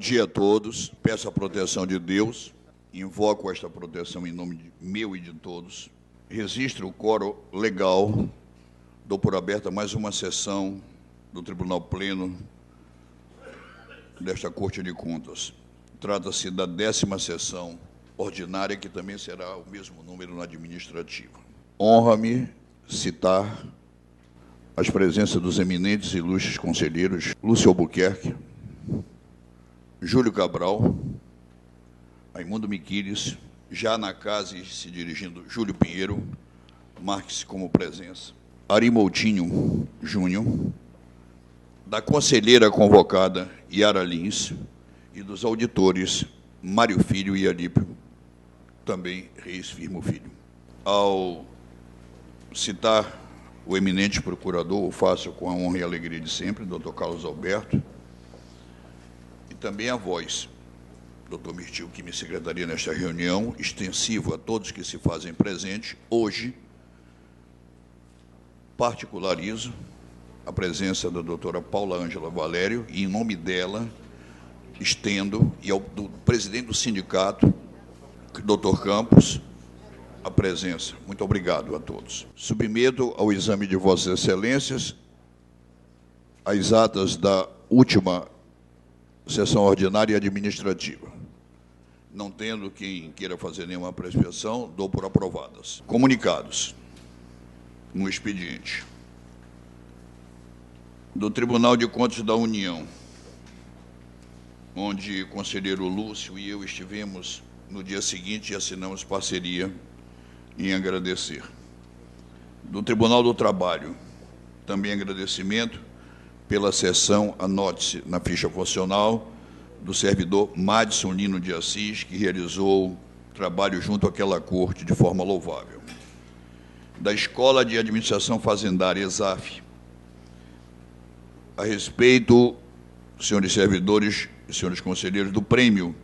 dia a todos. Peço a proteção de Deus. Invoco esta proteção em nome meu e de todos. Registro o quórum legal. Dou por aberta mais uma sessão do Tribunal Pleno desta Corte de Contas. Trata-se da 10ª sessão ordinária, que também será o mesmo número na administrativa. Honra-me citar as presenças dos eminentes e ilustres conselheiros Lúcio Albuquerque, Júlio Cabral, Raimundo Miquiles, já na casa e se dirigindo, Júlio Pinheiro, marque-se como presença, Ari Moutinho Júnior, da conselheira convocada, Yara Lins, e dos auditores, Mário Filho e Alípio, também Reis Firmo Filho. Ao citar o eminente procurador, o faço com a honra e alegria de sempre, doutor Carlos Alberto, e também a voz, doutor Mirtil, que me secretaria nesta reunião, extensiva a todos que se fazem presente. Hoje, particularizo a presença da doutora Paula Ângela Valério, e, em nome dela, estendo, e ao do presidente do sindicato, doutor Campos, a presença. Muito obrigado a todos. Submeto ao exame de Vossas Excelências as atas da última sessão ordinária e administrativa. Não tendo quem queira fazer nenhuma apreciação, dou por aprovadas. Comunicados no expediente do Tribunal de Contas da União, onde o conselheiro Lúcio e eu estivemos no dia seguinte e assinamos parceria em agradecer. Do Tribunal do Trabalho, também agradecimento pela sessão, anote-se na ficha funcional, do servidor Madison Lino de Assis, que realizou trabalho junto àquela corte de forma louvável. Da Escola de Administração Fazendária, ESAF, a respeito, senhores servidores e senhores conselheiros, do prêmio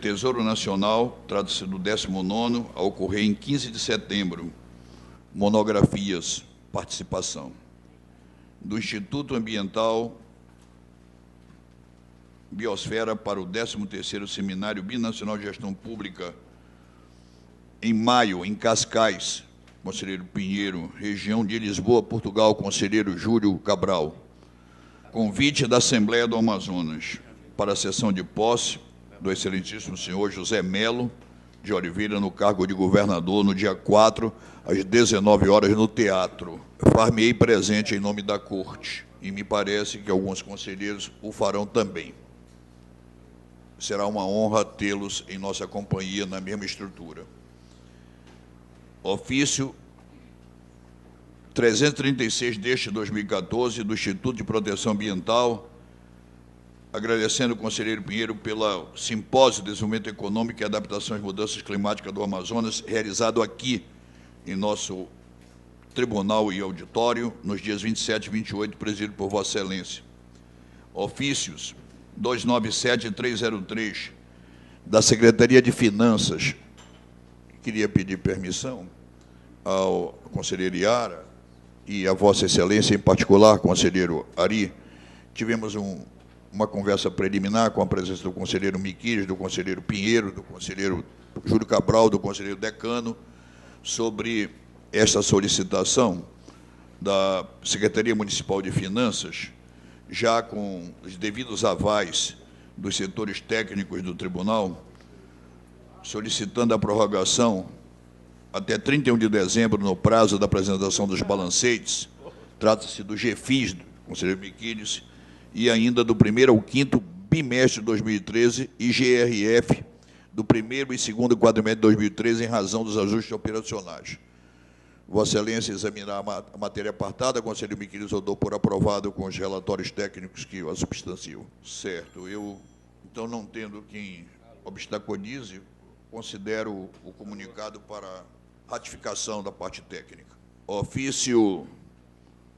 Tesouro Nacional, trata-se do 19º, a ocorrer em 15 de setembro, monografias, participação. Do Instituto Ambiental Biosfera para o 13º Seminário Binacional de Gestão Pública, em maio, em Cascais, conselheiro Pinheiro, região de Lisboa, Portugal, conselheiro Júlio Cabral. Convite da Assembleia do Amazonas para a sessão de posse do excelentíssimo senhor José Melo de Oliveira, no cargo de governador, no dia 4, às 19 horas, no teatro. Far-me-ei presente em nome da Corte, e me parece que alguns conselheiros o farão também. Será uma honra tê-los em nossa companhia na mesma estrutura. Ofício 336 deste 2014, do Instituto de Proteção Ambiental, agradecendo o conselheiro Pinheiro pelo Simpósio de Desenvolvimento Econômico e Adaptação às Mudanças Climáticas do Amazonas, realizado aqui em nosso tribunal e auditório, nos dias 27 e 28, presidido por Vossa Excelência. Ofícios 297 e 303, da Secretaria de Finanças. Queria pedir permissão ao conselheiro Iara e a Vossa Excelência, em particular, conselheiro Ari. Tivemos uma conversa preliminar com a presença do conselheiro Miquiles, do conselheiro Pinheiro, do conselheiro Júlio Cabral, do conselheiro Decano, sobre esta solicitação da Secretaria Municipal de Finanças, já com os devidos avais dos setores técnicos do tribunal, solicitando a prorrogação até 31 de dezembro, no prazo da apresentação dos balancetes. Trata-se do GFIS, do conselheiro Miquiles, e ainda do 1º ao 5º bimestre de 2013 e GRF do 1º e 2º quadrimestre de 2013, em razão dos ajustes operacionais. Vossa Excelência examinar a matéria apartada, conselheiro Miquiles, eu dou por aprovado com os relatórios técnicos que a substanciam. Certo. Eu, então, não tendo quem obstaculize, considero o comunicado para ratificação da parte técnica. Ofício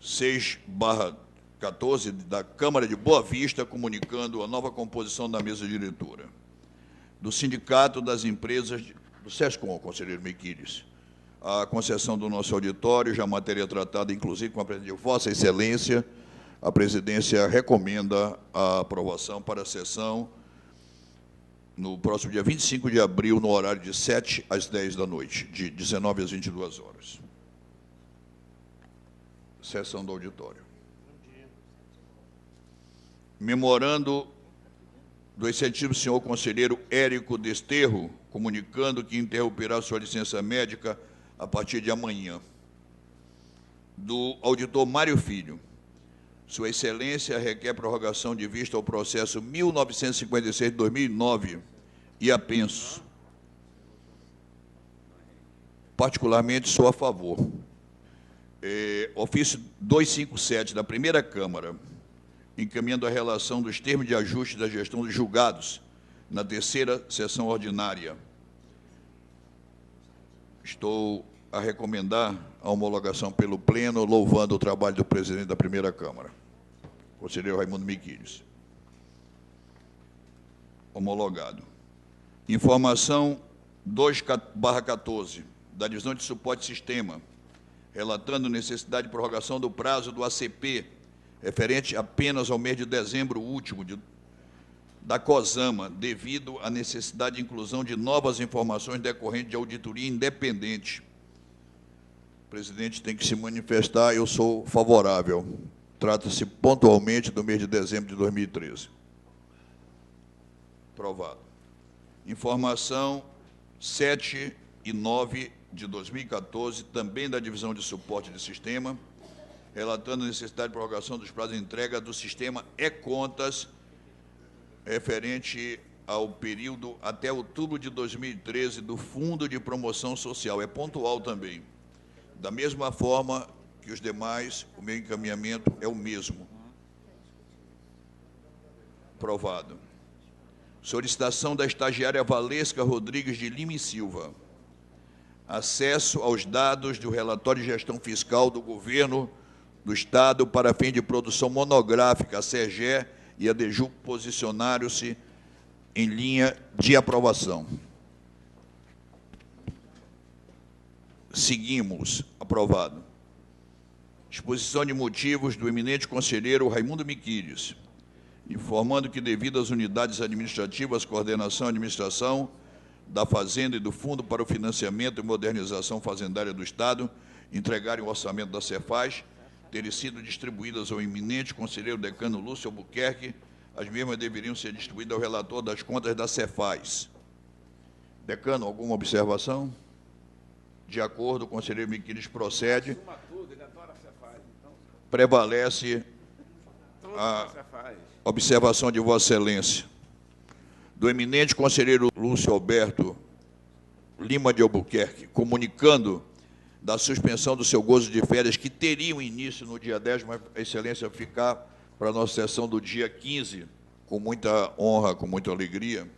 6/14 da Câmara de Boa Vista, comunicando a nova composição da mesa diretora. Do Sindicato das Empresas, do SESCOM, conselheiro Miquiles, a concessão do nosso auditório, já matéria tratada, inclusive, com a presença de Vossa Excelência, A presidência recomenda a aprovação para a sessão no próximo dia 25 de abril, no horário de 7 às 10 da noite, de 19 às 22 horas. Sessão do auditório. Memorando do excelentíssimo senhor conselheiro Érico Desterro, comunicando que interromperá sua licença médica a partir de amanhã. Do auditor Mário Filho. Sua Excelência requer prorrogação de vista ao processo 1956 de 2009 e apenso. Particularmente, sou a favor. Ofício 257 da Primeira Câmara, encaminhando a relação dos termos de ajuste da gestão dos julgados na terceira sessão ordinária. Estou a recomendar a homologação pelo Pleno, louvando o trabalho do presidente da Primeira Câmara, conselheiro Raimundo Miquiles. Homologado. Informação 2/14, da Divisão de Suporte e Sistema, relatando necessidade de prorrogação do prazo do ACP, referente apenas ao mês de dezembro último, da COSAMA, devido à necessidade de inclusão de novas informações decorrentes de auditoria independente. O presidente tem que se manifestar, eu sou favorável. Trata-se pontualmente do mês de dezembro de 2013. Aprovado. Informação 7 e 9 de 2014, também da Divisão de Suporte de Sistema, relatando a necessidade de prorrogação dos prazos de entrega do sistema e-contas, referente ao período até outubro de 2013 do Fundo de Promoção Social. É pontual também. Da mesma forma que os demais, o meu encaminhamento é o mesmo. Aprovado. Solicitação da estagiária Valesca Rodrigues de Lima e Silva. Acesso aos dados do relatório de gestão fiscal do Governo do Estado para fim de produção monográfica, a SERGE e a DEJU posicionaram-se em linha de aprovação. Seguimos. Aprovado. Exposição de motivos do eminente conselheiro Raimundo Miquiles, informando que, devido às unidades administrativas, coordenação e administração da Fazenda e do Fundo para o Financiamento e Modernização Fazendária do Estado, entregarem o orçamento da Cefaz, terem sido distribuídas ao eminente conselheiro decano Lúcio Albuquerque, as mesmas deveriam ser distribuídas ao relator das contas da Cefaz. Decano, alguma observação? De acordo, o conselheiro Miquiles procede. Prevalece a observação de Vossa Excelência. Do eminente conselheiro Lúcio Alberto Lima de Albuquerque, comunicando da suspensão do seu gozo de férias, que teriam início no dia 10, mas a Excelência ficar para a nossa sessão do dia 15, com muita honra, com muita alegria,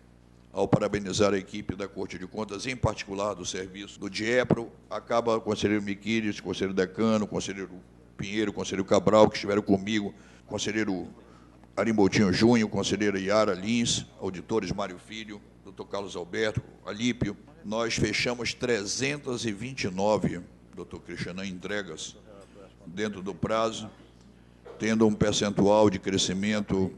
ao parabenizar a equipe da Corte de Contas, em particular do serviço do DIEPRO, acaba o conselheiro Miquiles, conselheiro decano, conselheiro Pinheiro, conselheiro Cabral, que estiveram comigo, conselheiro Arimboldinho Júnior, conselheira Yara Lins, auditores Mário Filho, doutor Carlos Alberto, Alípio. Nós fechamos 329, doutor Cristiano, entregas dentro do prazo, tendo um percentual de crescimento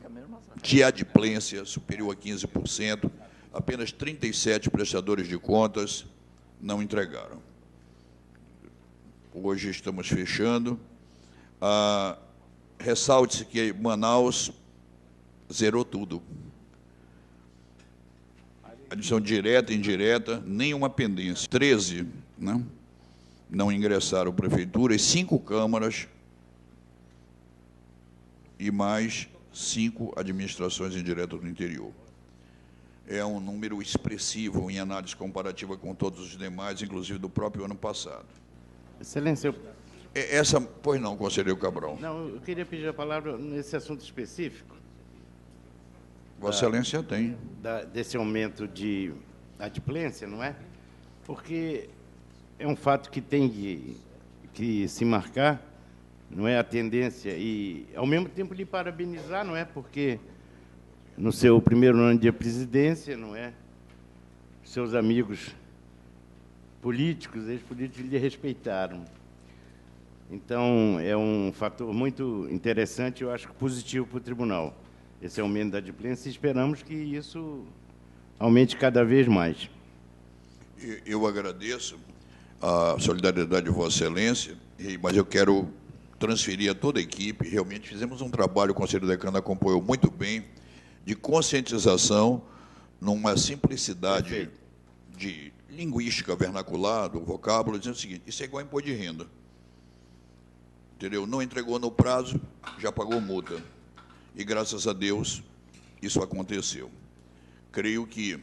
de adimplência superior a 15%, apenas 37 prestadores de contas não entregaram. Hoje estamos fechando. Ressalte-se que Manaus zerou tudo. Adição direta e indireta, nenhuma pendência. 13, né, não ingressaram prefeituras, 5 câmaras e mais 5 administrações indiretas do interior. É um número expressivo em análise comparativa com todos os demais, inclusive do próprio ano passado. Excelência, Pois não, conselheiro Cabral. não, eu queria pedir a palavra nesse assunto específico. Vossa Excelência tem. Desse aumento de adimplência, não é? Porque é um fato que tem que se marcar, não é, a tendência, e, ao mesmo tempo, lhe parabenizar, não é? Porque no seu primeiro ano de presidência, não é? Seus amigos políticos, ex-políticos, lhe respeitaram. Então, é um fator muito interessante, eu acho que positivo para o tribunal, esse aumento da adimplência, e esperamos que isso aumente cada vez mais. Eu agradeço a solidariedade de Vossa Excelência, mas eu quero transferir a toda a equipe. Realmente fizemos um trabalho, o Conselho Decano acompanhou muito bem, de conscientização, numa simplicidade Perfeito. de linguística vernacular, do vocábulo, dizendo o seguinte: isso é igual a imposto de renda. Entendeu? Não entregou no prazo, já pagou multa. E, graças a Deus, isso aconteceu. Creio que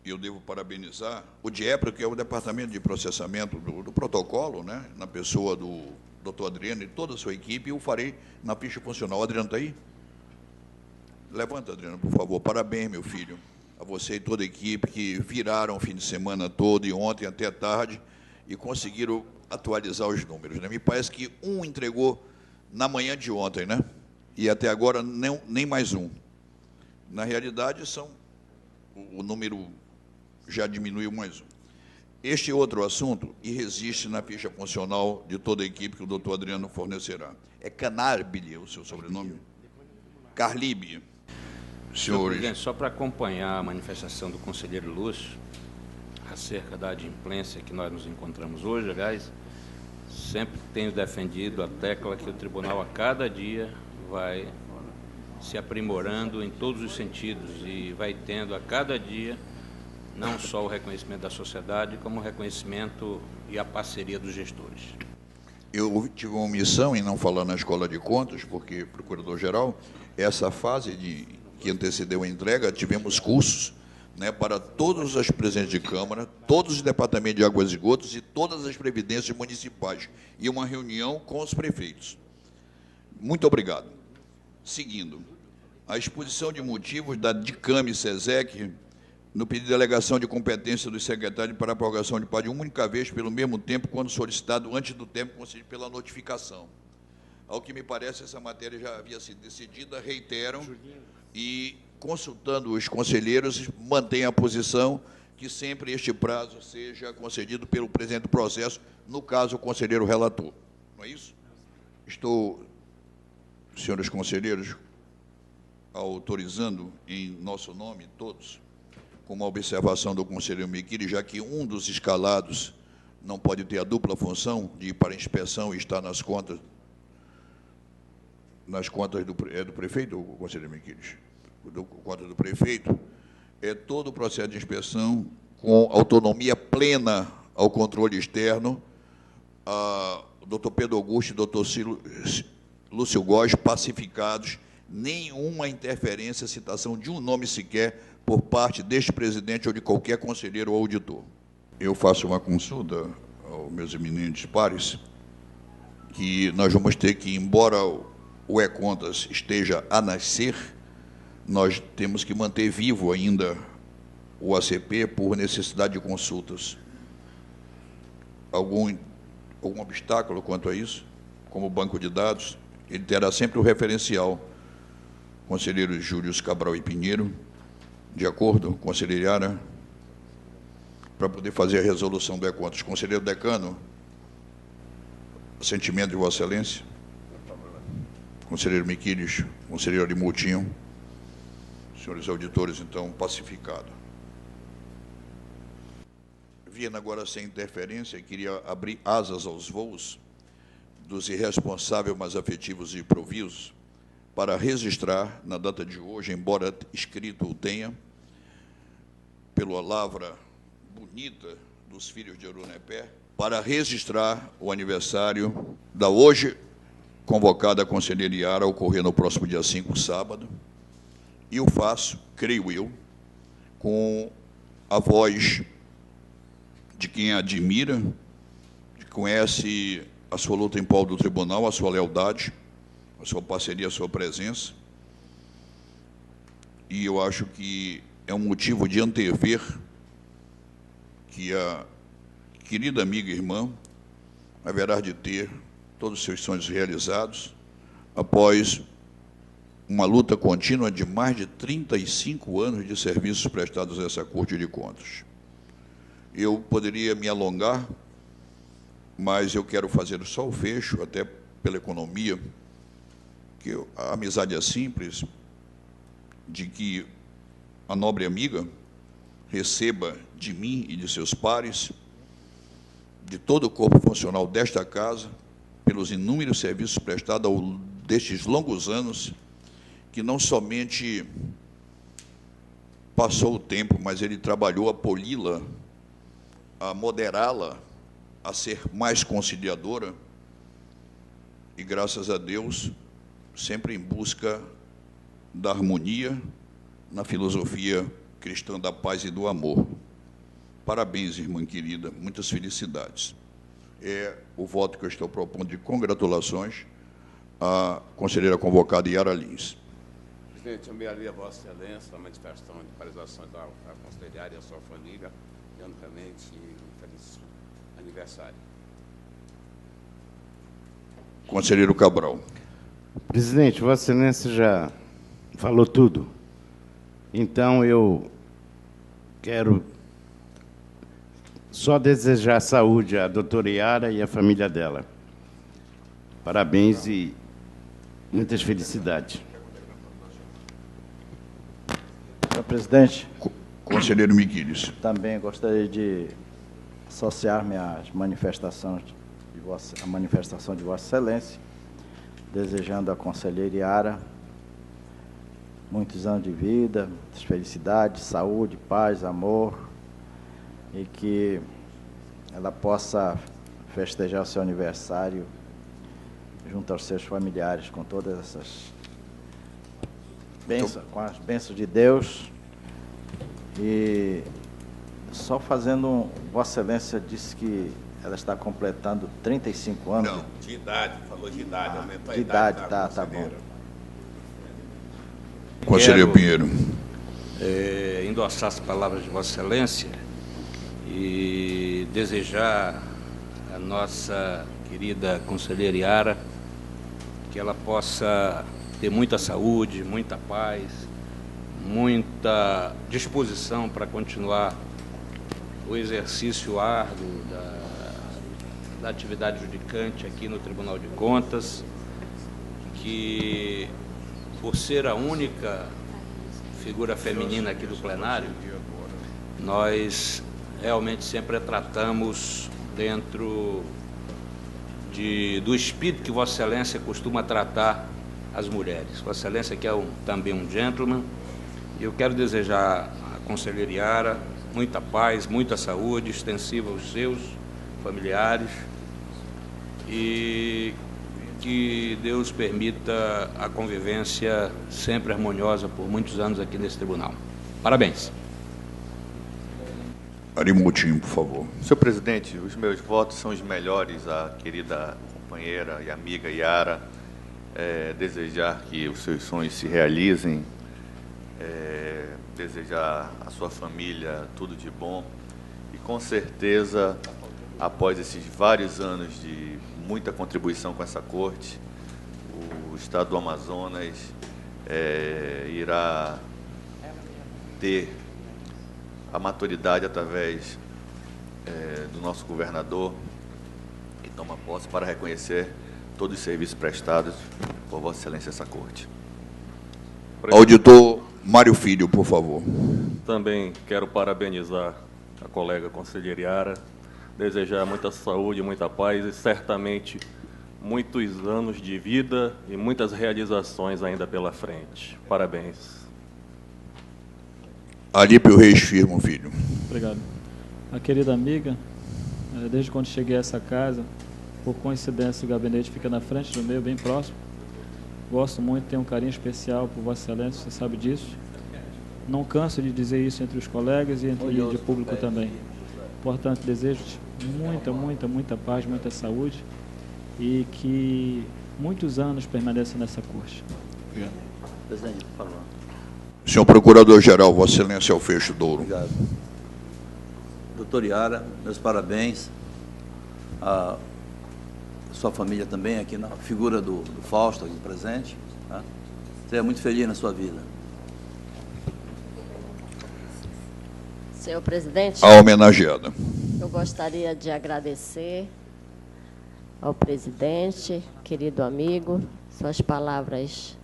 eu devo parabenizar o DIEPRO, que é o Departamento de Processamento do Protocolo, né, na pessoa do doutor Adriano e toda a sua equipe, e o farei na ficha funcional. Adriano, está aí? Levanta, Adriano, por favor. Parabéns, meu filho, a você e toda a equipe que viraram o fim de semana todo e ontem até tarde e conseguiram atualizar os números, né? Me parece que um entregou na manhã de ontem, né? E até agora nem mais um. Na realidade, o número já diminuiu mais um. Este outro assunto e resiste na ficha funcional de toda a equipe que o doutor Adriano fornecerá. É Canarbile o seu sobrenome? Carlibe. Senhor Senhores, presidente, só para acompanhar a manifestação do conselheiro Lúcio acerca da adimplência que nós nos encontramos hoje, aliás, sempre tenho defendido a tecla que o tribunal a cada dia vai se aprimorando em todos os sentidos e vai tendo a cada dia não só o reconhecimento da sociedade, como o reconhecimento e a parceria dos gestores. eu tive uma omissão em não falar na Escola de Contas, porque, procurador-geral, essa fase que antecedeu a entrega, tivemos cursos, né, para todos os presidentes de Câmara, todos os departamentos de águas e esgotos e todas as previdências municipais, e uma reunião com os prefeitos. Muito obrigado. Seguindo, a exposição de motivos da DICAME SESEC, no pedido de alegação de competência dos secretários para a prorrogação de prazo de uma única vez, pelo mesmo tempo, quando solicitado antes do tempo concedido pela notificação. Ao que me parece, essa matéria já havia sido decidida, reiteram, e, consultando os conselheiros, mantém a posição que sempre este prazo seja concedido pelo presidente do processo, no caso, o conselheiro relator. Não é isso? Estou, senhores conselheiros, autorizando, em nosso nome, todos, com uma observação do conselheiro Miquiri, já que um dos escalados não pode ter a dupla função de ir para a inspeção e estar nas contas do prefeito, o conselheiro Miquiri, contas do prefeito, é todo o processo de inspeção com autonomia plena ao controle externo, o doutor Pedro Augusto e o doutor Lúcio Góes pacificados, nenhuma interferência, citação de um nome sequer por parte deste presidente ou de qualquer conselheiro ou auditor. Eu faço uma consulta aos meus eminentes pares, que nós vamos ter que, embora o E-Contas esteja a nascer, nós temos que manter vivo ainda o ACP por necessidade de consultas. Algum obstáculo quanto a isso? Como banco de dados, ele terá sempre o referencial. Conselheiros Júlio Cabral e Pinheiro, de acordo, conselheiro Yara, para poder fazer a resolução do E-Contas. Conselheiro Decano, sentimento de Vossa Excelência. Conselheiro Miquiles, conselheiro Arimoutinho, senhores auditores, então, pacificado. Vindo agora sem interferência, queria abrir asas aos voos dos irresponsáveis, mas afetivos e improvisos, para registrar, na data de hoje, embora escrito o tenha, pela lavra bonita dos filhos de Arunepé, para registrar o aniversário da hoje convocada conselheira Yara, ocorrer no próximo dia 5, sábado, e o faço, creio eu, com a voz de quem a admira, que conhece a sua luta em prol do tribunal, a sua lealdade, a sua parceria, a sua presença, e eu acho que é um motivo de antever que a querida amiga e irmã haverá de ter todos os seus sonhos realizados após uma luta contínua de mais de 35 anos de serviços prestados a essa Corte de Contas. Eu poderia me alongar mas eu quero fazer só o fecho, até pela economia, que a amizade é simples, de que a nobre amiga receba de mim e de seus pares, de todo o corpo funcional desta casa, pelos inúmeros serviços prestados ao longo destes longos anos, que não somente passou o tempo, mas ele trabalhou a poli-la, a moderá-la, a ser mais conciliadora, e, graças a Deus, sempre em busca da harmonia, na filosofia cristã da paz e do amor. Parabéns, irmã querida, muitas felicidades. É o voto que eu estou propondo de congratulações à conselheira convocada Yara Lins. Presidente, eu enviaria a Vossa Excelência a manifestação de paralisações à conselheira e à sua família, dando realmente um feliz aniversário. Conselheiro Cabral. Presidente, Vossa Excelência já falou tudo. Então, eu quero só desejar saúde à doutora Yara e à família dela. Parabéns e muitas felicidades. Senhor presidente, Conselheiro Miquiles. também gostaria de associar-me às manifestações à manifestação de Vossa Excelência, desejando à conselheira Yara muitos anos de vida, muitas felicidades, saúde, paz, amor, e que ela possa festejar o seu aniversário junto aos seus familiares, com todas essas bênçãos, com as bênçãos de Deus. E só fazendo Vossa Excelência disse que ela está completando 35 anos. Não, de idade, falou de idade, aumentou a de idade. idade, tá bom. Conselheiro Quero, Pinheiro. Endossar as palavras de Vossa Excelência e desejar à nossa querida conselheira Yara que ela possa ter muita saúde, muita paz, muita disposição para continuar o exercício árduo da atividade judicante aqui no Tribunal de Contas, que, por ser a única figura feminina aqui do plenário, nós realmente sempre a tratamos dentro do espírito que Vossa Excelência costuma tratar as mulheres. Vossa Excelência que é também um gentleman, e eu quero desejar à conselheira Yara muita paz, muita saúde, extensiva aos seus familiares, e que Deus permita a convivência sempre harmoniosa por muitos anos aqui nesse tribunal. Parabéns. Ari Moutinho, por favor. Senhor presidente, os meus votos são os melhores à querida companheira e amiga Yara. Desejar que os seus sonhos se realizem, desejar à sua família tudo de bom e, com certeza, após esses vários anos de muita contribuição com essa corte, o Estado do Amazonas irá ter a maturidade através do nosso governador, que toma posse, para reconhecer todos os serviços prestados por Vossa Excelência essa corte. Auditor Mário Filho, por favor. Também quero parabenizar a colega conselheira Yara, desejar muita saúde, muita paz e certamente muitos anos de vida e muitas realizações ainda pela frente. Parabéns. Alípio Reis Firmo, filho. Obrigado. A querida amiga, desde quando cheguei a essa casa, por coincidência o gabinete fica na frente do meu, bem próximo. Gosto muito, tenho um carinho especial por Vossa Excelência, você sabe disso. Não canso de dizer isso entre os colegas e entre o público também. Portanto, desejo-te muita paz, muita saúde e que muitos anos permaneça nessa corte. Obrigado. Presidente, por favor. Senhor Procurador-Geral, Vossa Excelência Alfeixo Douro. Obrigado. Doutor Yara, meus parabéns. A sua família também, aqui na figura do Fausto, aqui presente. Tá? Seja muito feliz na sua vida. Senhor presidente, A homenageada. eu gostaria de agradecer ao presidente, querido amigo, suas palavras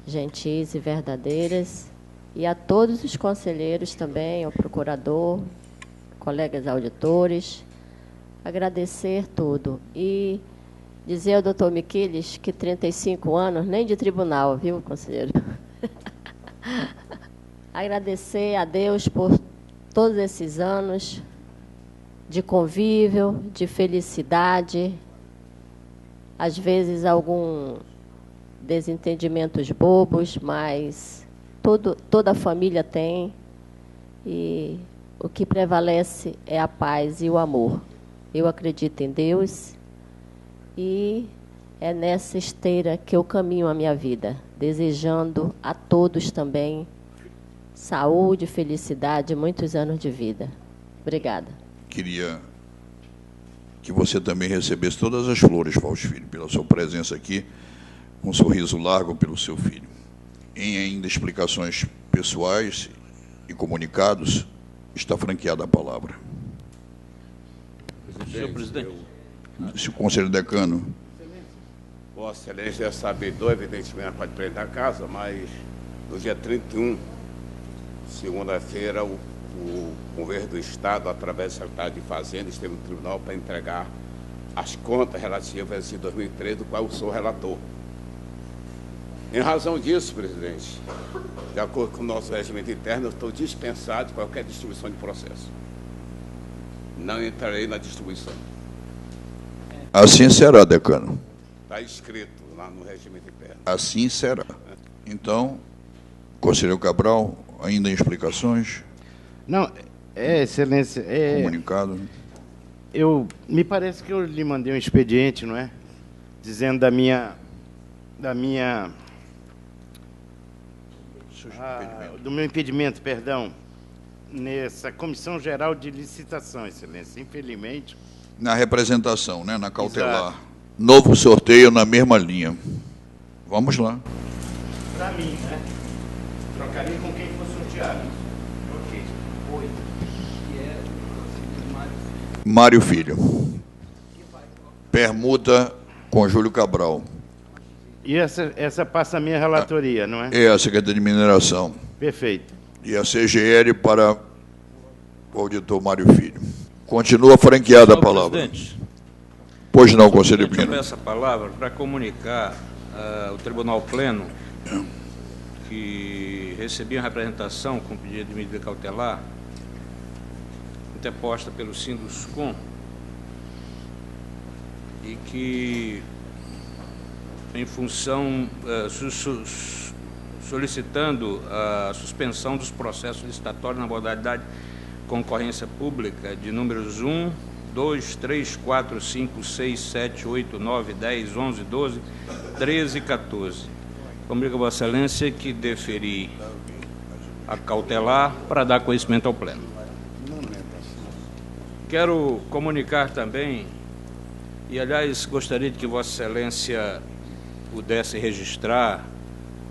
gentis e verdadeiras, e a todos os conselheiros também, ao procurador, colegas auditores, agradecer tudo. E dizer ao doutor Miquiles que 35 anos, nem de tribunal, viu, conselheiro? Agradecer a Deus por todos esses anos de convívio, de felicidade, às vezes algum desentendimentos bobos, mas toda a família tem, e o que prevalece é a paz e o amor. Eu acredito em Deus e é nessa esteira que eu caminho a minha vida, desejando a todos também saúde, felicidade, muitos anos de vida. Obrigada. Queria que você também recebesse todas as flores, Fausto Filho, pela sua presença aqui, um sorriso largo pelo seu filho. Em ainda explicações pessoais e comunicados, está franqueada a palavra. Senhor presidente. Se o conselheiro decano... Vossa Excelência é sabedor, evidentemente, pode prender a casa, mas no dia 31, segunda-feira, o governo do Estado, através do secretário de Fazenda, esteve no tribunal para entregar as contas relativas a esse 2013, do qual eu sou relator. Em razão disso, presidente, de acordo com o nosso regimento interno, eu estou dispensado de qualquer distribuição de processo. Não entrarei na distribuição. Assim será, decano. Está escrito lá no regimento interno. Assim será. Então, conselheiro Cabral, ainda em explicações? Não, Excelência... Comunicado. Me parece que eu lhe mandei um expediente, não é? Dizendo do meu impedimento, perdão, nessa Comissão Geral de Licitação, Excelência. Infelizmente... Na representação, né? Na cautelar. Exato. Novo sorteio na mesma linha. Vamos lá. Para mim, né? Trocaria com quem fosse sorteado. Ok. 8. Que é Mário Filho. Permuta com Júlio Cabral. E essa passa a minha relatoria, não é? É a Secretaria de Mineração. Perfeito. E a CGL para o auditor Mário Filho. Continua franqueada a palavra. Presidente, pois não, conselheiro Pinheiro. Eu peço a palavra para comunicar ao Tribunal Pleno que recebi uma representação com pedido de medida cautelar interposta pelo Sinduscom e que, em função, solicitando a suspensão dos processos licitatórios na modalidade concorrência pública de números 1, 2, 3, 4, 5, 6, 7, 8, 9, 10, 11, 12, 13 e 14. Comunico a Vossa Excelência que deferi a cautelar para dar conhecimento ao Pleno. Quero comunicar também, e aliás gostaria de que Vossa Excelência pudesse registrar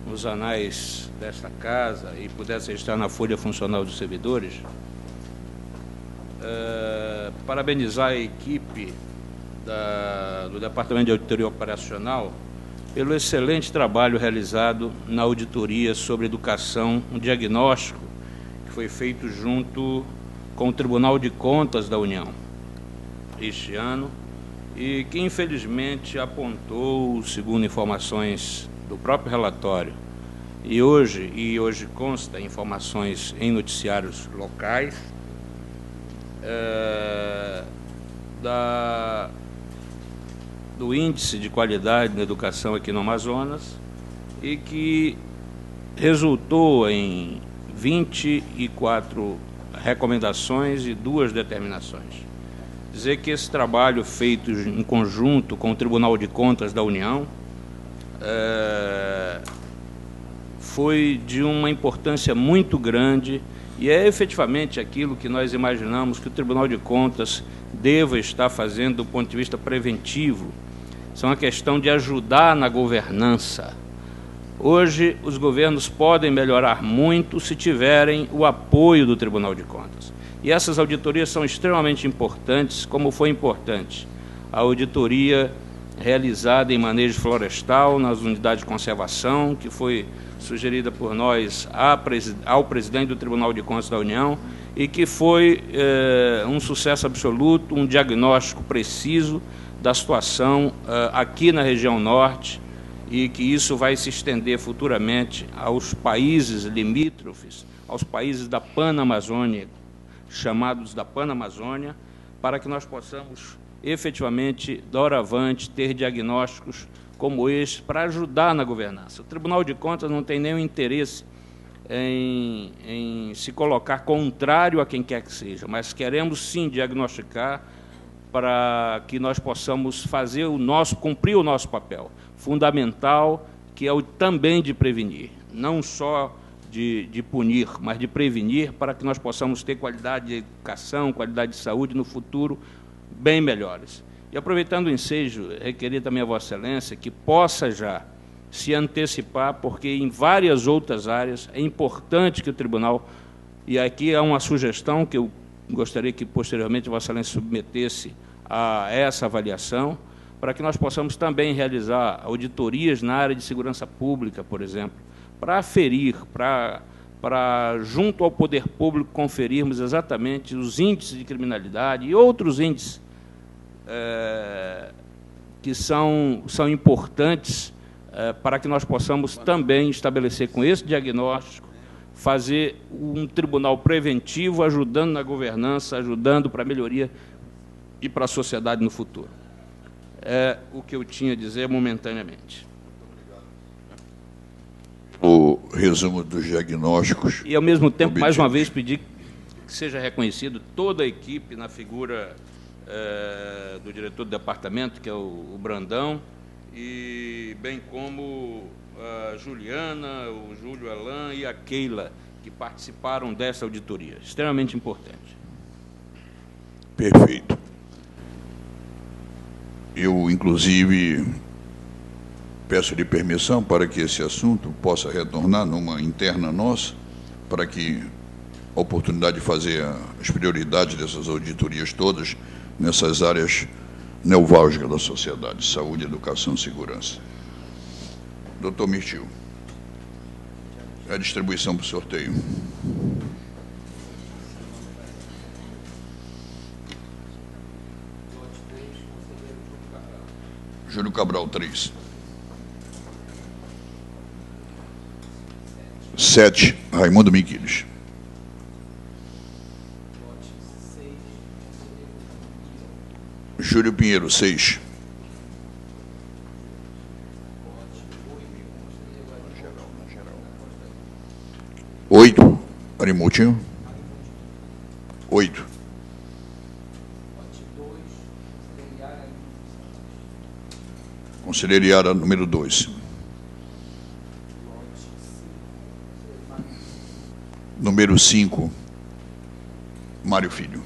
nos anais desta casa e pudesse registrar na Folha Funcional dos Servidores, parabenizar a equipe do Departamento de Auditoria Operacional pelo excelente trabalho realizado na auditoria sobre educação, um diagnóstico que foi feito junto com o Tribunal de Contas da União este ano e que infelizmente apontou, segundo informações do próprio relatório, e hoje consta informações em noticiários locais, do índice de qualidade da educação aqui no Amazonas e que resultou em 24 recomendações e 2 determinações. Dizer que esse trabalho feito em conjunto com o Tribunal de Contas da União foi de uma importância muito grande e é efetivamente aquilo que nós imaginamos que o Tribunal de Contas deva estar fazendo do ponto de vista preventivo. Isso é uma questão de ajudar na governança. Hoje, os governos podem melhorar muito se tiverem o apoio do Tribunal de Contas. E essas auditorias são extremamente importantes, como foi importante a auditoria realizada em manejo florestal nas unidades de conservação, que foi sugerida por nós ao presidente do Tribunal de Contas da União, e que foi um sucesso absoluto, um diagnóstico preciso da situação aqui na região norte, e que isso vai se estender futuramente aos países limítrofes, aos países da Panamazônia, chamados da Panamazônia, para que nós possamos efetivamente, doravante, ter diagnósticos como este para ajudar na governança. O Tribunal de Contas não tem nenhum interesse em se colocar contrário a quem quer que seja, mas queremos sim diagnosticar para que nós possamos fazer cumprir o nosso papel fundamental, que é o também de prevenir, não só de punir, mas de prevenir, para que nós possamos ter qualidade de educação, qualidade de saúde no futuro bem melhores. E, aproveitando o ensejo, requerer também a Vossa Excelência que possa já se antecipar, porque em várias outras áreas é importante que o Tribunal, e aqui há uma sugestão que eu gostaria que posteriormente Vossa Excelência submetesse a essa avaliação, para que nós possamos também realizar auditorias na área de segurança pública, por exemplo, para aferir, para, junto ao poder público, conferirmos exatamente os índices de criminalidade e outros índices que são importantes para que nós possamos também estabelecer com esse diagnóstico, fazer um tribunal preventivo, ajudando na governança, ajudando para a melhoria e para a sociedade no futuro. É o que eu tinha a dizer momentaneamente. O resumo dos diagnósticos. E, ao mesmo tempo, mais uma vez, pedir que seja reconhecido toda a equipe na figura do diretor do departamento, que é o Brandão, e bem como a Juliana, o Júlio Alain e a Keila, que participaram dessa auditoria. Extremamente importante. Perfeito. Eu, inclusive, peço-lhe permissão para que esse assunto possa retornar numa interna nossa, para que a oportunidade de fazer as prioridades dessas auditorias todas nessas áreas neurálgicas da sociedade, saúde, educação e segurança. Doutor Mirtil, a distribuição para o sorteio. Júlio Cabral, 3. 7, Raimundo Miquiles. 6. Júlio Pinheiro, 6. 8, Arimoutinho. 8. Conselheiro Iara, número 2. Número 5, Mário Filho.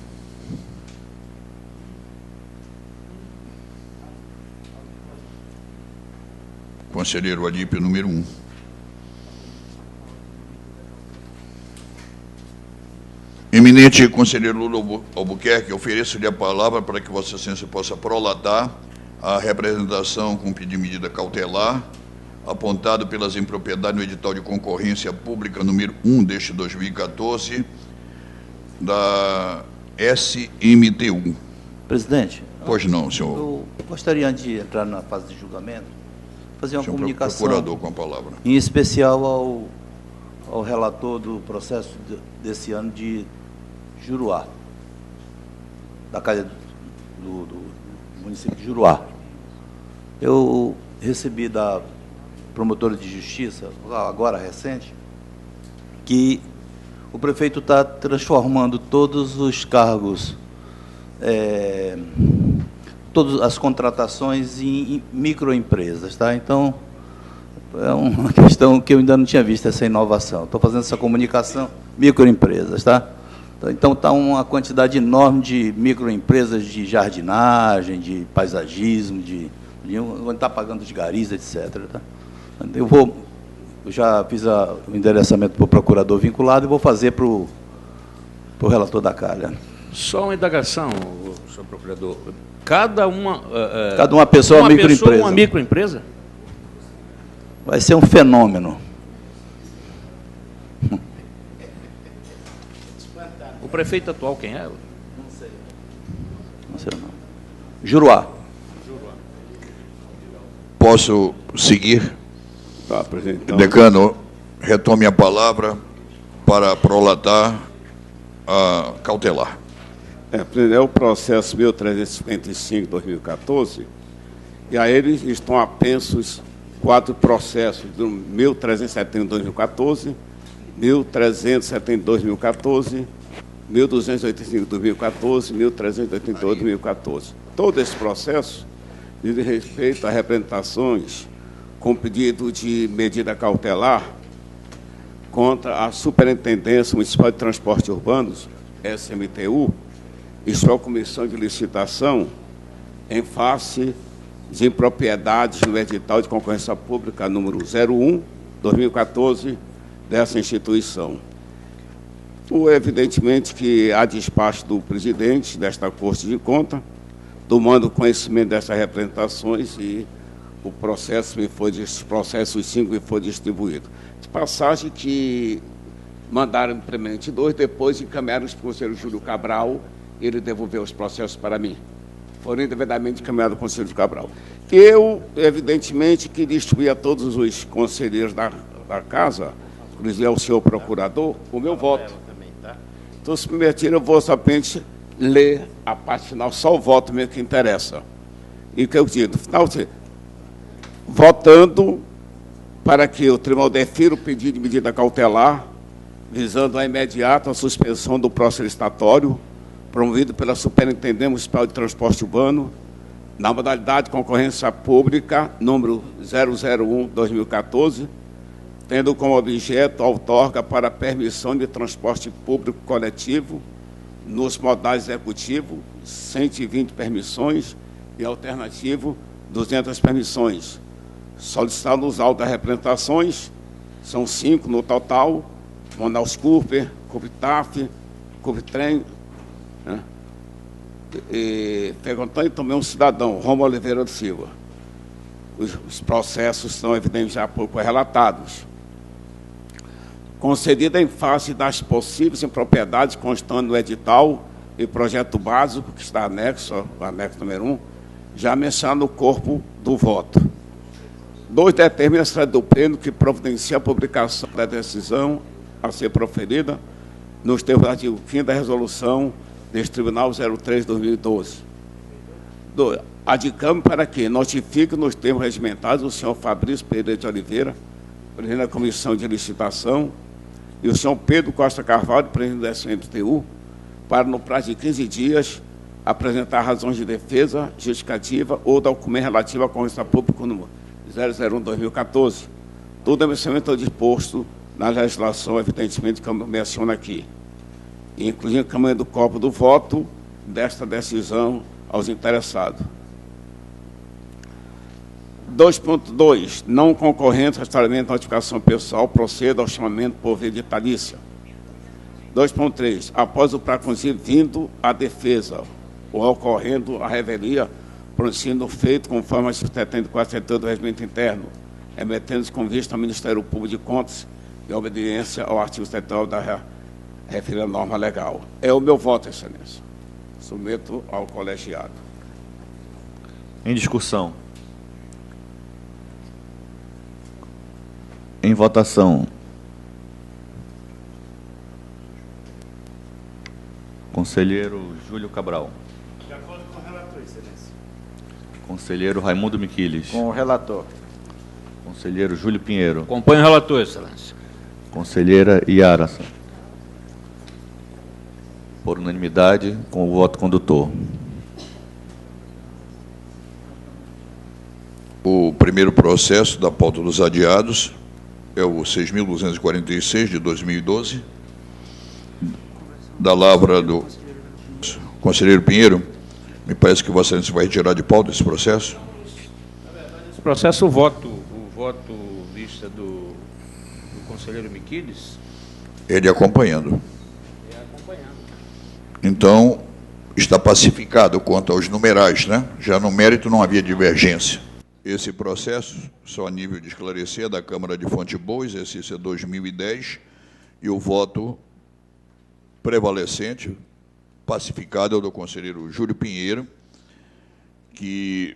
Conselheiro Alípio, número 1. Eminente conselheiro Lula Albuquerque, ofereço-lhe a palavra para que Vossa Excelência possa prolatar a representação com pedido de medida cautelar, apontado pelas impropriedades no edital de concorrência pública número 1 deste 2014, da SMTU. Presidente. Pois não, senhor. Eu gostaria, antes de entrar na fase de julgamento, fazer uma senhor comunicação. Procurador, com a palavra. Em especial ao relator do processo desse ano de Juruá, da Casa do município de Juruá. Eu recebi da promotora de justiça, agora recente, que o prefeito está transformando todos os cargos, todas as contratações em microempresas, tá? Então, é uma questão que eu ainda não tinha visto, essa inovação. Estou fazendo essa comunicação, microempresas, tá? Então, está uma quantidade enorme de microempresas de jardinagem, de paisagismo, onde está pagando de garis, etc. Tá? Eu já fiz o endereçamento para o procurador vinculado e vou fazer para o relator da calha. Só uma indagação, senhor procurador. Cada uma pessoa é uma microempresa. Uma microempresa? Vai ser um fenômeno. O prefeito atual quem é? Não sei não. Juruá. Posso seguir? Tá, presidente. Então, Decano, retome a palavra para prolatar a cautelar. presidente, é o processo 1355-2014, e a eles estão apensos 4 processos, do 1370-2014, 1370-2014, 1285-2014, 1388-2014. Todo esse processo diz respeito a representações com pedido de medida cautelar contra a Superintendência Municipal de Transportes Urbanos, SMTU, e sua comissão de licitação em face de impropriedades no edital de concorrência pública número 01/2014 dessa instituição. Evidentemente que há despacho do presidente desta Corte de Contas, tomando conhecimento dessas representações, e o processo os processos 5 me foi distribuído. De passagem que mandaram primeiramente 2, depois encaminharam para o conselheiro Júlio Cabral, e ele devolveu os processos para mim. Foram devidamente encaminhados ao conselheiro Cabral. Eu, evidentemente, que distribuí a todos os conselheiros da casa, inclusive ao senhor procurador, o meu voto. Então, se permitir, eu vou somente ler a parte final, só o voto mesmo que interessa. E o que eu digo, no final, votando para que o tribunal defira o pedido de medida cautelar, visando a imediata suspensão do processo licitatório, promovido pela Superintendência Municipal de Transporte Urbano, na modalidade de concorrência pública, número 001/2014, tendo como objeto a outorga para permissão de transporte público coletivo, nos modais executivo, 120 permissões, e alternativo, 200 permissões. Solicitado os autos das representações, são 5 no total, Manaus Cooper, Cubitaf, Cubtrem, né? E perguntando também um cidadão, Romulo Oliveira de Silva. Os processos são, evidentes, já há pouco relatados. Concedida em face das possíveis impropriedades constando no edital e projeto básico, que está anexo, o anexo número 1, já mencionado no corpo do voto. 2, determina a sede do pleno que providencia a publicação da decisão a ser proferida nos termos do artigo 5º da resolução deste Tribunal 03/2012. 2, adicamos para que notifique nos termos regimentados o senhor Fabrício Pereira de Oliveira, presidente da Comissão de Licitação, e o senhor Pedro Costa Carvalho, presidente da SMTU, para, no prazo de 15 dias, apresentar razões de defesa, justificativa ou documento relativo à concorrência pública número 001/2014. Tudo é mencionamento disposto na legislação, evidentemente, que eu menciono aqui. Inclusive, encaminhando o copo do voto desta decisão aos interessados. 2.2. Não concorrente restauramento de notificação pessoal proceda ao chamamento por via ditalícia. 2.3. Após o prazo concluído, vindo a defesa ou ocorrendo a revelia, pronunciando feito conforme o artigo 74 do Regimento Interno, remetendo-se com vista ao Ministério Público de Contas e obediência ao artigo 79 da referida norma legal. É o meu voto, Excelência. Submeto ao colegiado. Em discussão. Em votação. Conselheiro Júlio Cabral. De acordo com o relator, Excelência. Conselheiro Raimundo Miquiles. Com o relator. Conselheiro Júlio Pinheiro. Acompanho o relator, Excelência. Conselheira Iara. Por unanimidade, com o voto condutor. O primeiro processo da pauta dos adiados é o 6.246, de 2012, da lavra do conselheiro Pinheiro. Me parece que Vossa Excelência vai retirar de pauta esse processo. Esse processo, o voto vista do conselheiro Miquiles. Ele acompanhando. Então, está pacificado quanto aos numerais, né? Já no mérito não havia divergência. Esse processo, só a nível de esclarecer, da Câmara de Fonte Boa, exercício 2010, e o voto prevalecente, pacificado, é o do conselheiro Júlio Pinheiro, que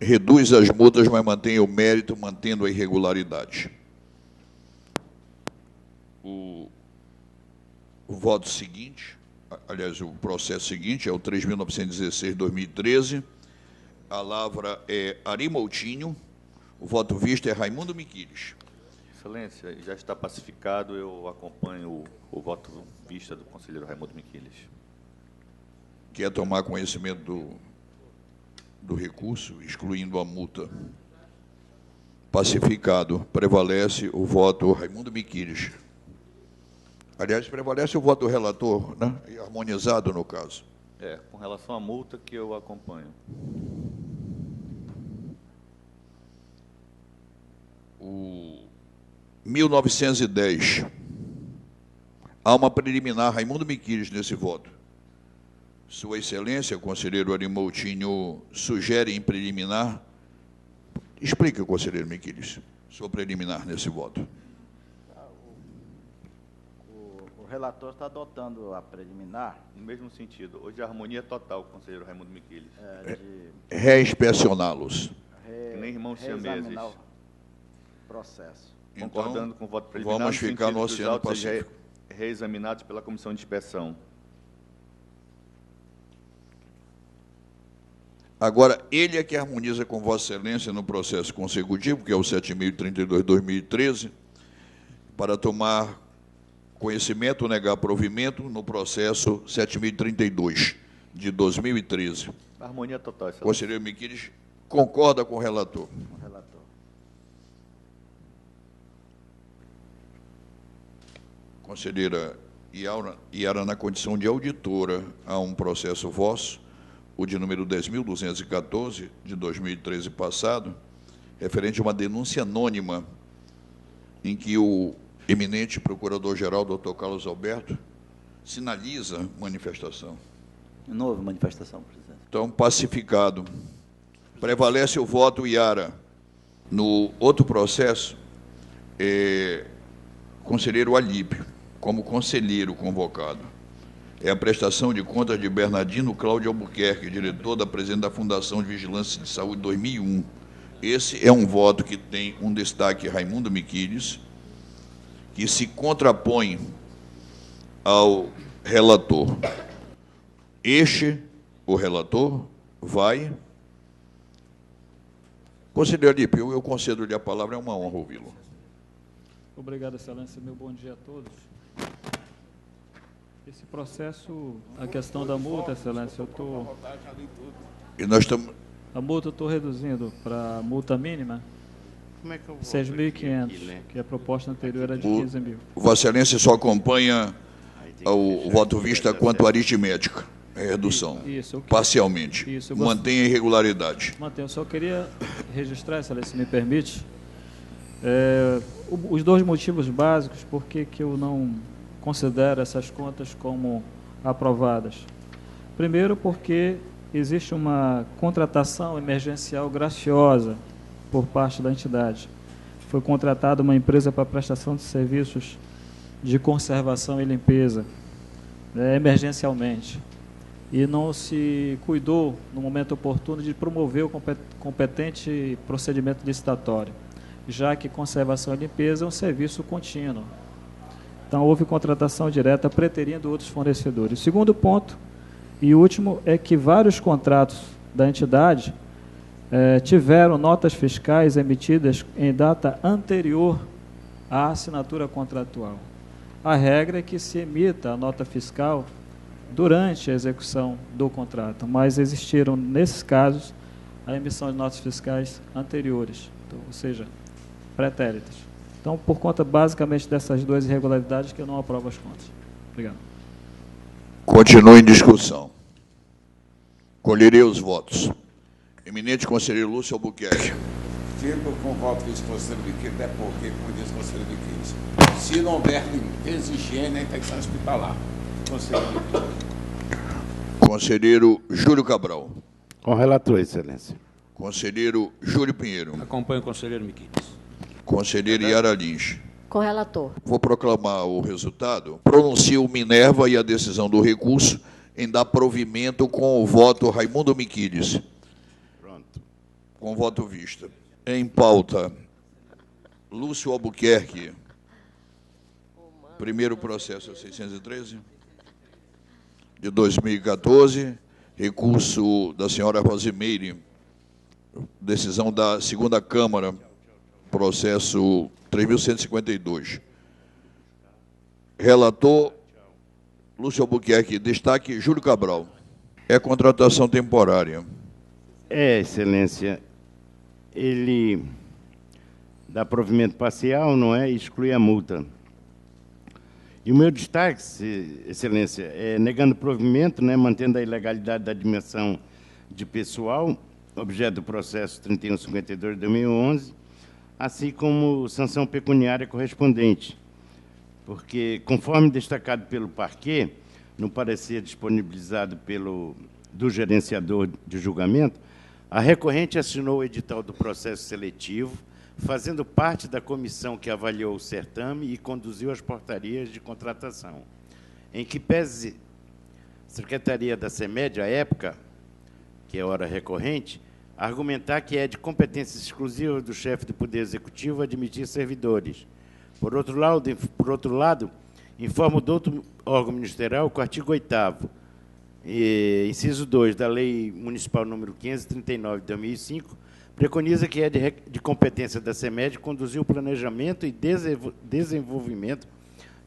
reduz as multas, mas mantém o mérito, mantendo a irregularidade. O voto seguinte, aliás, o processo seguinte é o 3.916/2013. A lavra é Ari Moutinho. O voto visto é Raimundo Miquiles. Excelência, já está pacificado, eu acompanho o voto vista do conselheiro Raimundo Miquiles. Quer tomar conhecimento do recurso, excluindo a multa? Pacificado. Prevalece o voto Raimundo Miquiles. Aliás, prevalece o voto do relator, né? E harmonizado no caso. Com relação à multa que eu acompanho. O 1910. Há uma preliminar, Raimundo Miquiles, nesse voto. Sua Excelência, conselheiro Ari Moutinho, sugere em preliminar. Explica, conselheiro Miquiles, sua preliminar nesse voto. O relator está adotando a preliminar. No mesmo sentido, hoje a harmonia é total, conselheiro Raimundo Miquiles. Reinspecioná-los. Que nem irmãos siameses. Processo. Concordando com o voto preliminar, vamos ficar no Oceano Pacífico. Reexaminados pela Comissão de Inspeção. Agora, ele é que harmoniza com Vossa Excelência no processo consecutivo, que é o 7.032/2013, para tomar conhecimento ou negar provimento no processo 7.032, de 2013. Harmonia total, Excelência. Conselheiro Miquiles concorda com o relator. Conselheira Iara, na condição de auditora, há um processo vosso, o de número 10.214, de 2013 passado, referente a uma denúncia anônima em que o eminente procurador-geral, doutor Carlos Alberto, sinaliza manifestação. Não houve manifestação, presidente. Então, pacificado. Prevalece o voto, Iara. No outro processo, conselheiro Alípio, como conselheiro convocado. É a prestação de contas de Bernardino Cláudio Albuquerque, diretor da presidente da Fundação de Vigilância de Saúde 2001. Esse é um voto que tem um destaque, Raimundo Miquiles, que se contrapõe ao relator. O relator, vai. Conselheiro Alípio, eu concedo-lhe a palavra, é uma honra ouvi-lo. Obrigado, Excelência. Meu bom dia a todos. Esse processo, a questão da multa, Excelência, eu estou... E nós estamos... A multa eu estou reduzindo para a multa mínima, 6.500, que a proposta anterior era de 15 mil. Vossa Excelência só acompanha o voto vista quanto à aritmética, a redução, parcialmente. Isso, mantém a irregularidade. Mantém. Eu só queria registrar, Excelência, se me permite, os dois motivos básicos por que eu não considero essas contas como aprovadas. Primeiro, porque existe uma contratação emergencial graciosa por parte da entidade. Foi contratada uma empresa para prestação de serviços de conservação e limpeza, emergencialmente, e não se cuidou, no momento oportuno, de promover o competente procedimento licitatório, já que conservação e limpeza é um serviço contínuo. Então, houve contratação direta preterindo outros fornecedores. O segundo ponto, e último, é que vários contratos da entidade tiveram notas fiscais emitidas em data anterior à assinatura contratual. A regra é que se emita a nota fiscal durante a execução do contrato, mas existiram, nesses casos, a emissão de notas fiscais anteriores, então, ou seja, pretéritas. Então, por conta basicamente dessas duas irregularidades que eu não aprovo as contas. Obrigado. Continua em discussão. Colherei os votos. Eminente conselheiro Lúcio Albuquerque. Fico com o voto do conselheiro Miquiles, até porque, como diz o conselheiro Miquiles, se não houver limpeza e higiene, a infecção hospitalar. Conselheiro Júlio Cabral. Com o relator, excelência. Conselheiro Júlio Pinheiro. Acompanho o conselheiro Miquiles. Conselheira Yara Lins. Com o relator. Vou proclamar o resultado. Pronuncio Minerva e a decisão do recurso em dar provimento com o voto Raimundo Miquiles. Pronto. Com voto vista. Em pauta, Lúcio Albuquerque. Primeiro processo 613 de 2014. Recurso da senhora Rosimeire. Decisão da segunda Câmara. Processo 3.152. Relator Lúcio Albuquerque. Destaque Júlio Cabral. É contratação temporária. Excelência. Ele dá provimento parcial, não é? E exclui a multa. E o meu destaque, excelência, é negando provimento, né, mantendo a ilegalidade da admissão de pessoal, objeto do processo 3152 de 2011, assim como sanção pecuniária correspondente. Porque, conforme destacado pelo parquê, no parecer disponibilizado do gerenciador de julgamento, a recorrente assinou o edital do processo seletivo, fazendo parte da comissão que avaliou o certame e conduziu as portarias de contratação, em que pese Secretaria da CEMED, à época, que é hora recorrente, argumentar que é de competência exclusiva do chefe do Poder Executivo admitir servidores. Por outro lado, informo do outro órgão ministerial que o artigo 8º, inciso 2 da Lei Municipal número 539 de 2005, preconiza que é de competência da CEMED conduzir o planejamento e desenvolvimento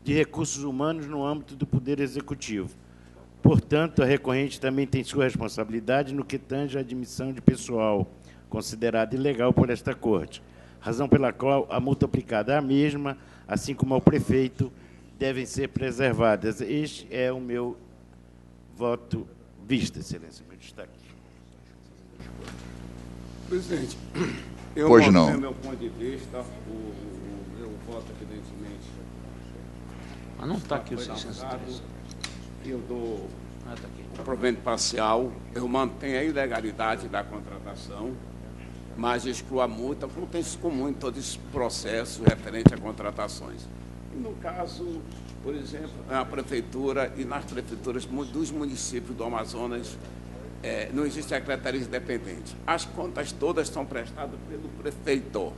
de recursos humanos no âmbito do Poder Executivo. Portanto, a recorrente também tem sua responsabilidade no que tange à admissão de pessoal considerado ilegal por esta Corte, razão pela qual a multa aplicada à mesma, assim como ao prefeito, devem ser preservadas. Este é o meu voto vista, excelência, meu destaque. Presidente, eu pois mantenho não. meu ponto de vista, o meu voto, evidentemente. Mas não está aqui o 613. Eu dou Ah, está aqui. o provimento parcial, eu mantenho a ilegalidade da contratação, mas excluo a multa, como tem isso comum em todos os processos referentes a contratações. E no caso, por exemplo, na prefeitura e nas prefeituras dos municípios do Amazonas, não existe secretaria independente. As contas todas são prestadas pelo prefeito.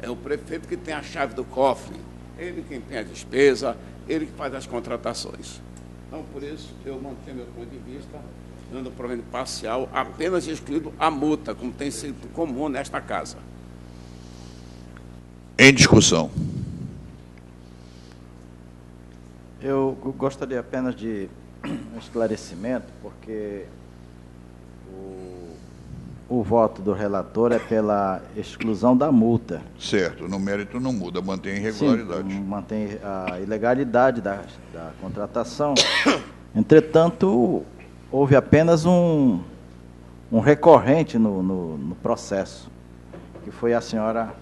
É o prefeito que tem a chave do cofre, ele quem tem a despesa, ele que faz as contratações. Então, por isso, eu mantenho meu ponto de vista, dando provimento parcial, apenas excluído a multa, como tem sido comum nesta casa. Em discussão. Eu gostaria apenas de um esclarecimento, porque o voto do relator é pela exclusão da multa. Certo, no mérito não muda, mantém a irregularidade. Sim, mantém a ilegalidade da contratação. Entretanto, houve apenas um recorrente no processo, que foi a senhora...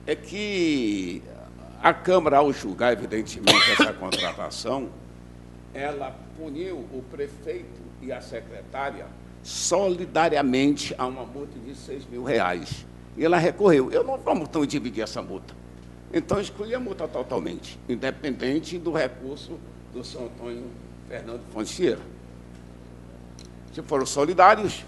É que a Câmara, ao julgar, evidentemente, essa contratação, ela puniu o prefeito e a secretária solidariamente a uma multa de R$6.000. E ela recorreu. Eu não vamos então dividir essa multa. Então, excluí a multa totalmente, independente do recurso do São Antônio Fernando Fonseca. Se foram solidários,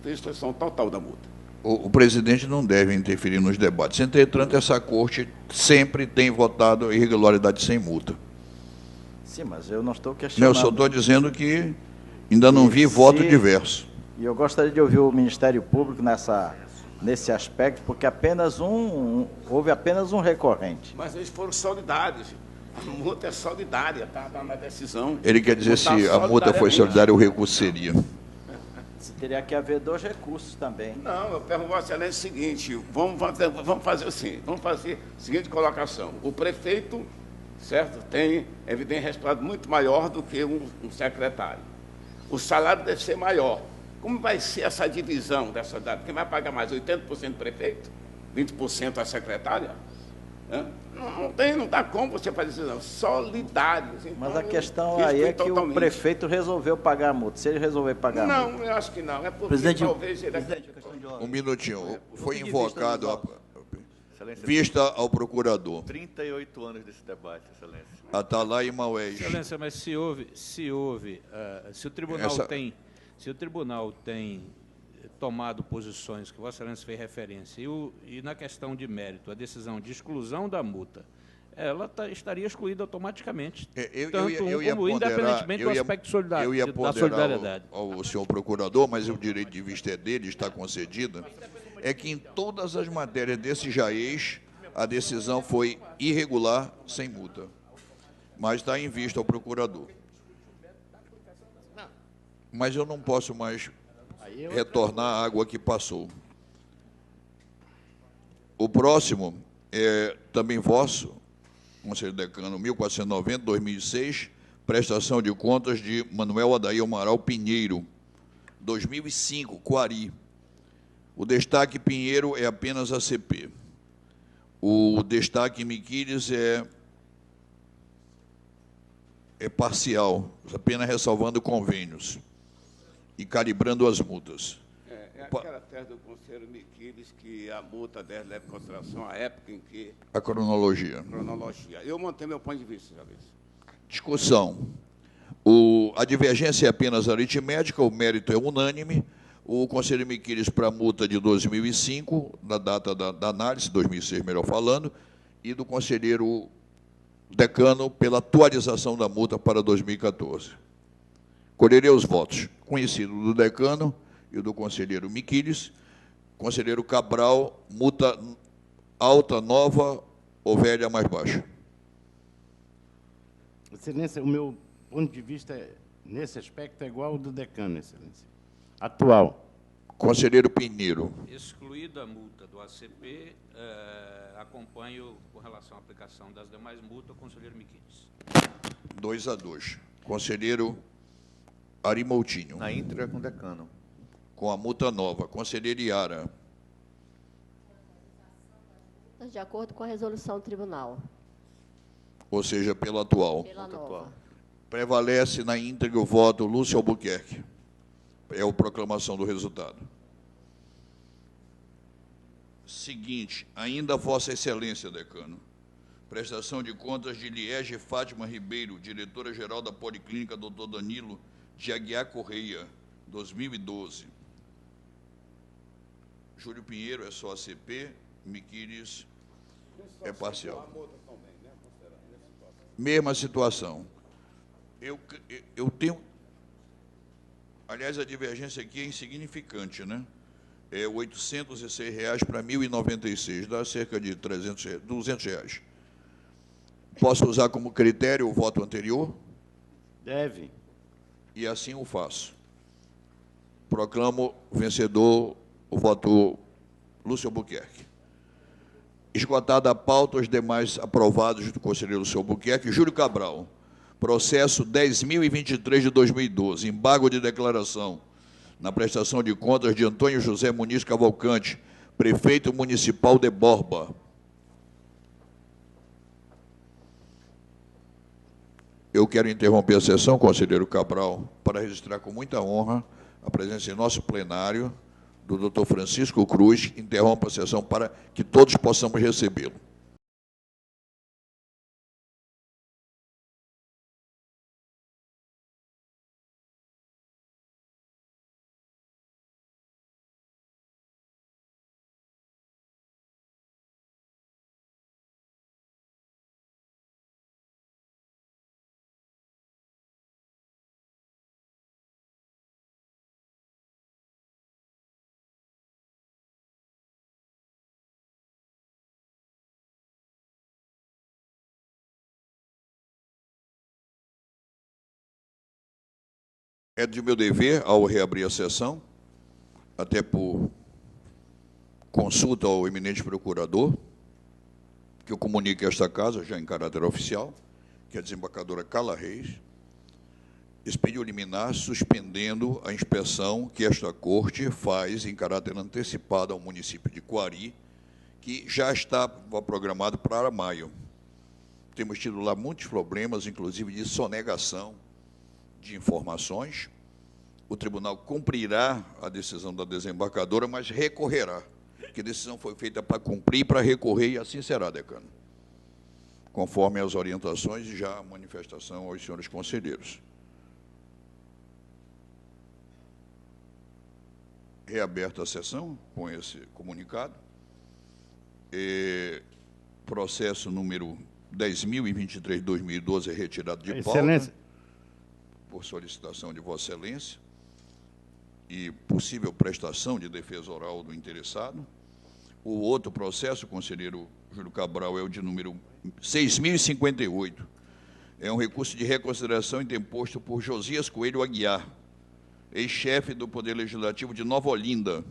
tem exclusão total da multa. O presidente não deve interferir nos debates. Entretanto, essa corte sempre tem votado irregularidade sem multa. Sim, mas eu não estou questionando. Eu só estou dizendo que ainda não vi voto diverso. E eu gostaria de ouvir o Ministério Público nesse aspecto, porque houve apenas um recorrente. Mas eles foram solidários. A multa é solidária, está na decisão. Ele quer dizer se a multa foi solidária, o recurso seria. Teria que haver 2 recursos também. Não, eu pergunto ao excelência o seguinte, vamos fazer assim, vamos fazer a seguinte colocação. O prefeito, certo, tem, evidente, resultado muito maior do que um secretário. O salário deve ser maior. Como vai ser essa divisão dessa data? Quem vai pagar mais? 80% do prefeito? 20% a secretária? Não dá como você fazer isso, não. Solidários. Então, mas a questão aí é que o prefeito resolveu pagar a multa. Se ele resolver pagar a multa... Não, eu acho que não. É porque Presidente, talvez ele... Um minutinho. Foi invocado a vista ao procurador. 38 anos desse debate, Excelência. Atalay Maués. Excelência, mas se o tribunal tem tomado posições que Vossa Excelência fez referência e na questão de mérito, a decisão de exclusão da multa, ela estaria excluída automaticamente, independentemente do aspecto da solidariedade. Ao senhor procurador, mas o direito de vista é dele, está concedido, é que em todas as matérias desse jaez, a decisão foi irregular, sem multa. Mas está em vista ao procurador. Mas eu não posso mais retornar a água que passou. O próximo é também vosso, Conselho Decano 1490-2006, prestação de contas de Manuel Adair Amaral Pinheiro, 2005, Quari. O destaque Pinheiro é apenas ACP. O destaque Miquiles é parcial, apenas ressalvando convênios e calibrando as multas. É aquela tese do conselheiro Miquiles que a multa deve levar em consideração a época em que... A cronologia. Eu montei meu ponto de vista, já disse. Discussão. A divergência é apenas aritmética, o mérito é unânime. O conselheiro Miquiles para a multa de 2005, na data da análise, 2006, melhor falando, e do conselheiro Decano pela atualização da multa para 2014. Colherei os votos. Conhecido do Decano e do conselheiro Miquiles. Conselheiro Cabral, multa alta, nova ou velha, mais baixa? Excelência, o meu ponto de vista, nesse aspecto, é igual ao do Decano, Excelência. Atual. Conselheiro Pinheiro. Excluída a multa do ACP, acompanho com relação à aplicação das demais multas o conselheiro Miquiles. 2-2. Conselheiro Ari Moutinho. Na íntegra com o Decano. Com a multa nova. Conselheiro Iara. De acordo com a resolução do tribunal. Ou seja, pela atual. Pela nova. Prevalece na íntegra o voto Lúcio Albuquerque. É a proclamação do resultado. Seguinte, ainda Vossa Excelência, Decano. Prestação de contas de Liege Fátima Ribeiro, diretora-geral da Policlínica Dr. Danilo de Aguiar Correia, 2012. Júlio Pinheiro é só ACP, Miquiles é parcial. Mesma situação. Eu tenho... Aliás, a divergência aqui é insignificante, né? É R$ 806 para R$ 1.096, dá cerca de R$ 200. Posso usar como critério o voto anterior? Deve. E assim o faço. Proclamo vencedor o voto Lúcio Albuquerque. Esgotada a pauta, os demais aprovados do conselheiro Lúcio Albuquerque. Júlio Cabral. Processo 10.023 de 2012, embargo de declaração na prestação de contas de Antônio José Muniz Cavalcante, prefeito municipal de Borba. Eu quero interromper a sessão, conselheiro Cabral, para registrar com muita honra a presença em nosso plenário do doutor Francisco Cruz. Interrompa a sessão para que todos possamos recebê-lo. É de meu dever, ao reabrir a sessão, até por consulta ao eminente procurador, que eu comunique a esta casa, já em caráter oficial, que a desembargadora Carla Reis expediu liminar suspendendo a inspeção que esta corte faz em caráter antecipado ao município de Quari, que já estava programado para maio. Temos tido lá muitos problemas, inclusive de sonegação de informações. O tribunal cumprirá a decisão da desembarcadora, mas recorrerá, porque a decisão foi feita para cumprir, para recorrer, e assim será, decano, conforme as orientações e já a manifestação aos senhores conselheiros. Reaberta a sessão com esse comunicado. Processo número 10.023/2012 é retirado de pauta, Excelência, por solicitação de Vossa Excelência, e possível prestação de defesa oral do interessado. O outro processo, conselheiro Júlio Cabral, é o de número 6.058. É um recurso de reconsideração interposto por Josias Coelho Aguiar, ex-chefe do Poder Legislativo de Nova Olinda.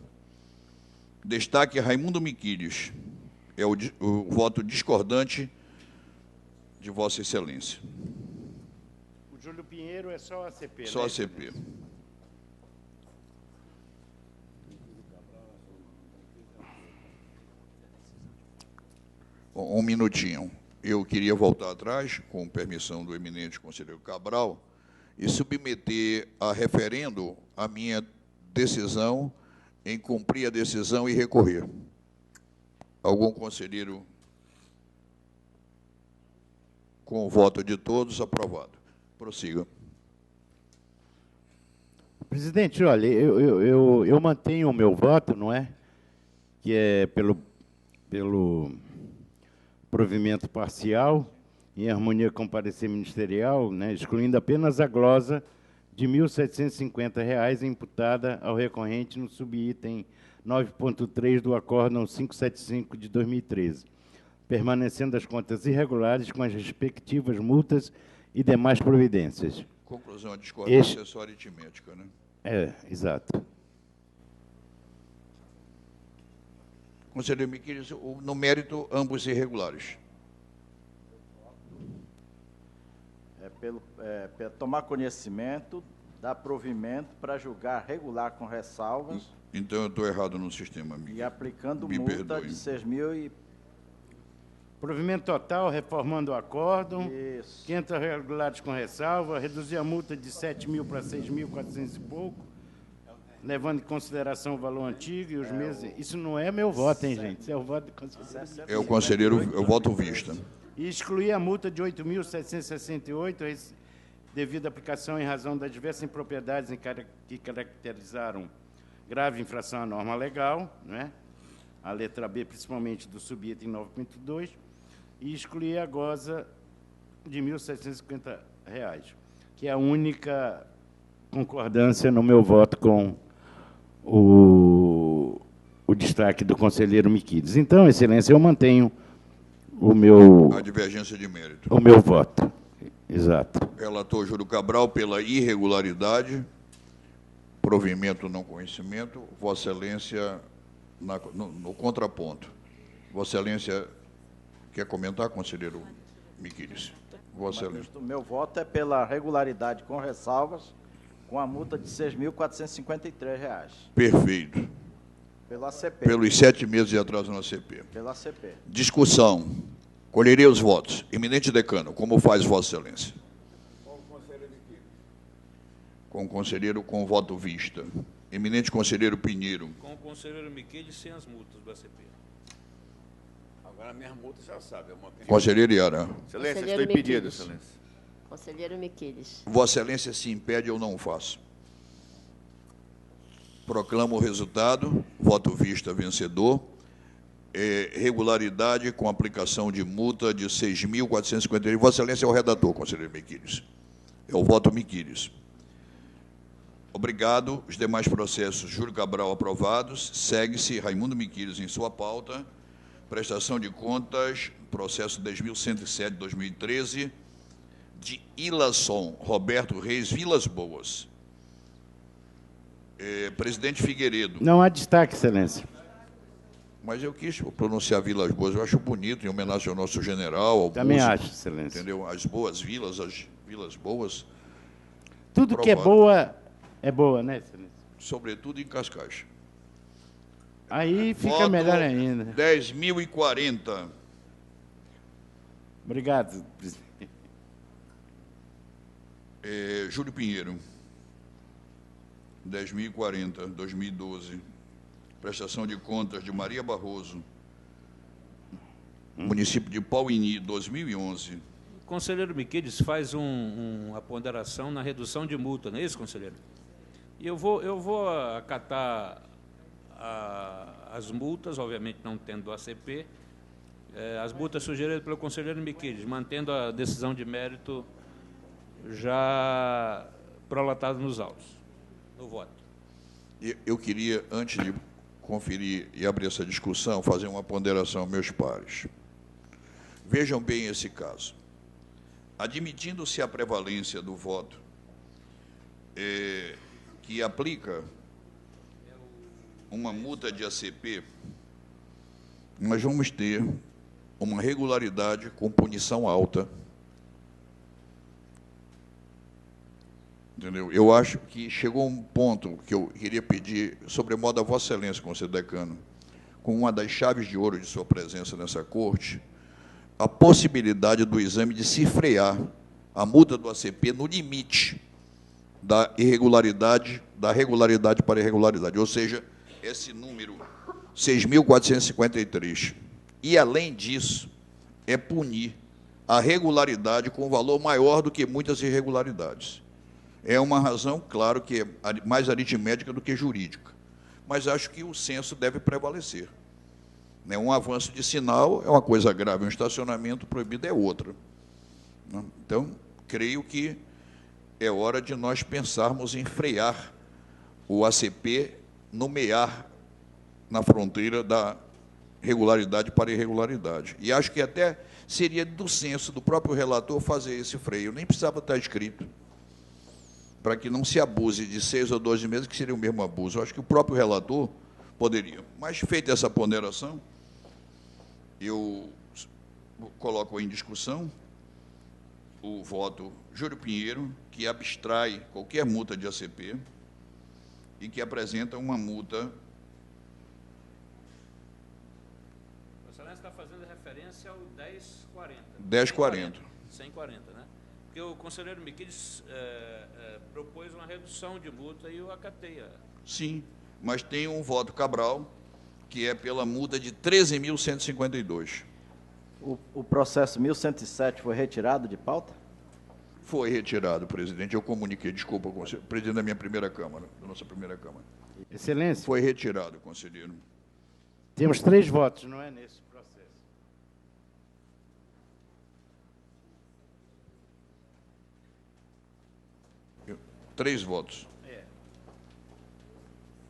Destaque Raimundo Miquiles. É o voto discordante de Vossa Excelência. o Júlio Pinheiro é só a CP, Só né? a CP. Um minutinho. Eu queria voltar atrás, com permissão do eminente conselheiro Cabral, e submeter a referendo a minha decisão em cumprir a decisão e recorrer. Algum conselheiro? Com o voto de todos, aprovado. Prossiga. Presidente, olha, eu mantenho o meu voto, não é? Que é pelo provimento parcial, em harmonia com o parecer ministerial, né, excluindo apenas a glosa de R$ 1.750 imputada ao recorrente no subitem 9.3 do Acórdão 575 de 2013, permanecendo as contas irregulares com as respectivas multas e demais providências. Conclusão, a discordância é só aritmética, né? Exato. Conselheiro Miquiles, no mérito, ambos irregulares. Tomar conhecimento, dar provimento para julgar regular com ressalvas Então, eu estou errado no sistema, e aplicando Me multa perdoe. de 6.000 e... Provimento total, reformando o acórdão, Isso. 500 regulares com ressalva, reduzir a multa de 7.000 para 6.400 e pouco, levando em consideração o valor antigo e os meses... Isso não é meu voto, hein, gente? Isso é o voto do conselheiro. É o conselheiro, eu voto vista. E excluir a multa de 8.768, devido à aplicação em razão das diversas impropriedades que caracterizaram grave infração à norma legal, né? A letra B, principalmente do subitem 9.2, e excluir a goza de R$ 1.750, que é a única concordância no meu voto com o destaque do conselheiro Miquiles. Então, Excelência, eu mantenho A divergência de mérito. o meu voto. Exato. Relator Júlio Cabral, pela irregularidade, provimento não conhecimento, Vossa Excelência, no contraponto. Vossa Excelência quer comentar, conselheiro Miquiles? Vossa Excelência. O meu voto é pela regularidade com ressalvas, com a multa de R$ 6.453. Perfeito. Pela ACP. Pelos 7 meses de atraso na CP. Pela ACP. Discussão. Colherei os votos. Eminente decano, como faz Vossa Excelência? Com o conselheiro com voto vista. Eminente conselheiro Pinheiro. Com o conselheiro Miquiles, sem as multas do ACP. Agora, a minha multa já sabe. Eu mantenho. Conselheiro Iara. Excelência, Conselheiro estou impedido, Miquiles. Excelência. Conselheiro Miquiles. Vossa Excelência se impede, eu não faço. Proclamo o resultado. Voto vista vencedor. Regularidade com aplicação de multa de 6.453. Vossa Excelência é o redator, conselheiro Miquiles. É o voto Miquiles. Obrigado. Os demais processos, Júlio Cabral, aprovados. Segue-se Raimundo Miquiles em sua pauta. Prestação de contas, processo 10.107 de 2013, de Ilason, Roberto Reis, Vilas Boas. Presidente Figueiredo. Não há destaque, Excelência. Mas eu quis pronunciar Vilas Boas, eu acho bonito, em homenagem ao nosso general, ao Também músico, acho, Excelência. entendeu? As boas vilas, as Vilas Boas, Tudo que é Aprovado. boa, né, Excelência? sobretudo em Cascais. Aí fica Voto melhor ainda. 10.040. Obrigado, presidente. Júlio Pinheiro. 10.040, 2012. Prestação de contas de Maria Barroso. Município de Pauini, 2011. O conselheiro Miquiles faz uma ponderação na redução de multa, não é isso, conselheiro? E eu vou acatar as multas, obviamente não tendo ACP, as multas sugeridas pelo conselheiro Miquiles, mantendo a decisão de mérito já prolatada nos autos, no voto. Eu queria, antes de conferir e abrir essa discussão, fazer uma ponderação aos meus pares. Vejam bem esse caso. Admitindo-se a prevalência do voto que aplica uma multa de ACP, nós vamos ter uma regularidade com punição alta. Entendeu? Eu acho que chegou um ponto que eu queria pedir, sobremodo a Vossa Excelência, conselheiro decano, com uma das chaves de ouro de sua presença nessa corte, a possibilidade do exame de se frear a multa do ACP no limite da irregularidade, da regularidade para irregularidade, ou seja, esse número 6.453. E, além disso, é punir a regularidade com valor maior do que muitas irregularidades. É uma razão, claro, que é mais aritmética do que jurídica, mas acho que o senso deve prevalecer. Um avanço de sinal é uma coisa grave, um estacionamento proibido é outra. Então, creio que é hora de nós pensarmos em frear o ACP no mear na fronteira da regularidade para irregularidade. E acho que até seria do senso do próprio relator fazer esse freio, nem precisava estar escrito, para que não se abuse de 6 ou 12 meses, que seria o mesmo abuso. Eu acho que o próprio relator poderia. Mas, feita essa ponderação, eu coloco em discussão o voto Júlio Pinheiro, que abstrai qualquer multa de ACP e que apresenta uma multa. Vossa Excelência está fazendo referência ao 1040. 1040. 140, né? Porque o conselheiro Miquiles propôs uma redução de multa e eu acatei. Sim, mas tem um voto Cabral, que é pela multa de 13.152. O processo 1107 foi retirado de pauta? Foi retirado, presidente. Eu comuniquei, desculpa, presidente da minha primeira Câmara, da nossa primeira Câmara. Excelência. Foi retirado, conselheiro. Temos 3 votos, não é, nesse processo? Três votos.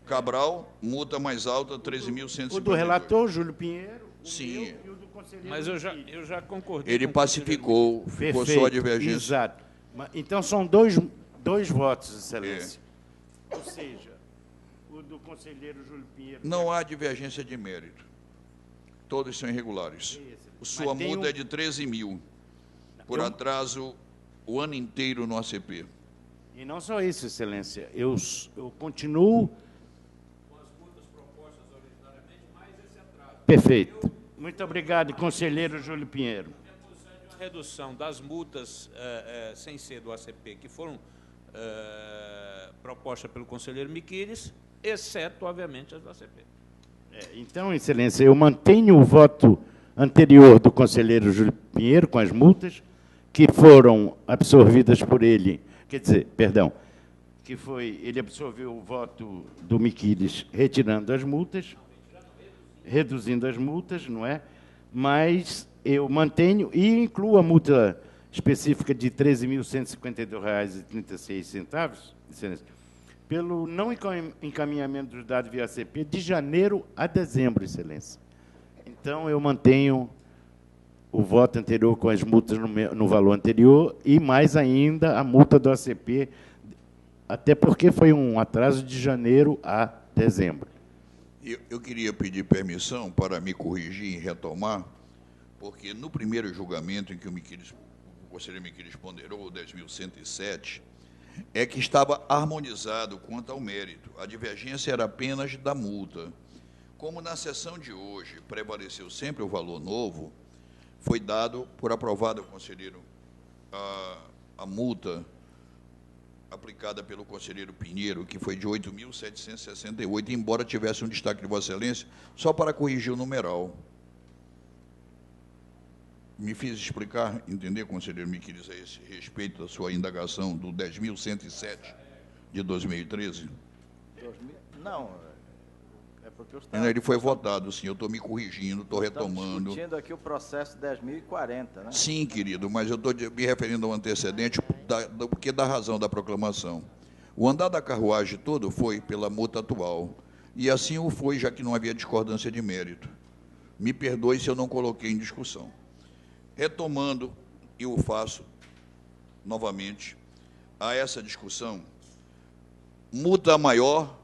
Cabral, multa mais alta, 13.152. O do relator, Júlio Pinheiro, sim. E o do conselheiro. Mas eu já concordei. Ele pacificou, ficou só a divergência. Exato. Então, são dois votos, Excelência. Ou seja, o do conselheiro Júlio Pinheiro... Não há divergência de mérito. Todos são irregulares. Sua multa é de 13 mil, por atraso o ano inteiro no ACP. E não só isso, Excelência. Eu continuo... Com as multas propostas originariamente, mais esse atraso. Perfeito. Muito obrigado, conselheiro Júlio Pinheiro. A redução das multas sem ser do ACP, que foram propostas pelo conselheiro Miquiles, exceto, obviamente, as do ACP. Então, Excelência, eu mantenho o voto anterior do conselheiro Júlio Pinheiro com as multas que foram absorvidas por ele, quer dizer, perdão, que foi, ele absorveu o voto do Miquiles retirando as multas, reduzindo as multas, não é? Mas eu mantenho e incluo a multa específica de R$ 13.152,36, Excelência, pelo não encaminhamento dos dados via ACP de janeiro a dezembro, Excelência. Então, eu mantenho o voto anterior com as multas no valor anterior e, mais ainda, a multa do ACP, até porque foi um atraso de janeiro a dezembro. Eu queria pedir permissão para me corrigir e retomar, porque no primeiro julgamento em que o conselheiro Miquiles ponderou o 10.107, é que estava harmonizado quanto ao mérito. A divergência era apenas da multa. Como na sessão de hoje prevaleceu sempre o valor novo, foi dado por aprovado ao conselheiro a multa aplicada pelo conselheiro Pinheiro, que foi de 8.768, embora tivesse um destaque de Vossa Excelência, só para corrigir o numeral. Me fiz explicar, entender, conselheiro Miquiles, a esse respeito da sua indagação do 10.107 de 2013? Não, é porque ele foi votado, sim, eu estou me corrigindo, estou retomando. Estamos discutindo aqui o processo 10.040, né? Sim, querido, mas eu estou me referindo ao antecedente porque da razão da proclamação. O andar da carruagem todo foi pela multa atual, e assim o foi, já que não havia discordância de mérito. Me perdoe se eu não coloquei em discussão. Retomando, e o faço novamente, a essa discussão, multa maior,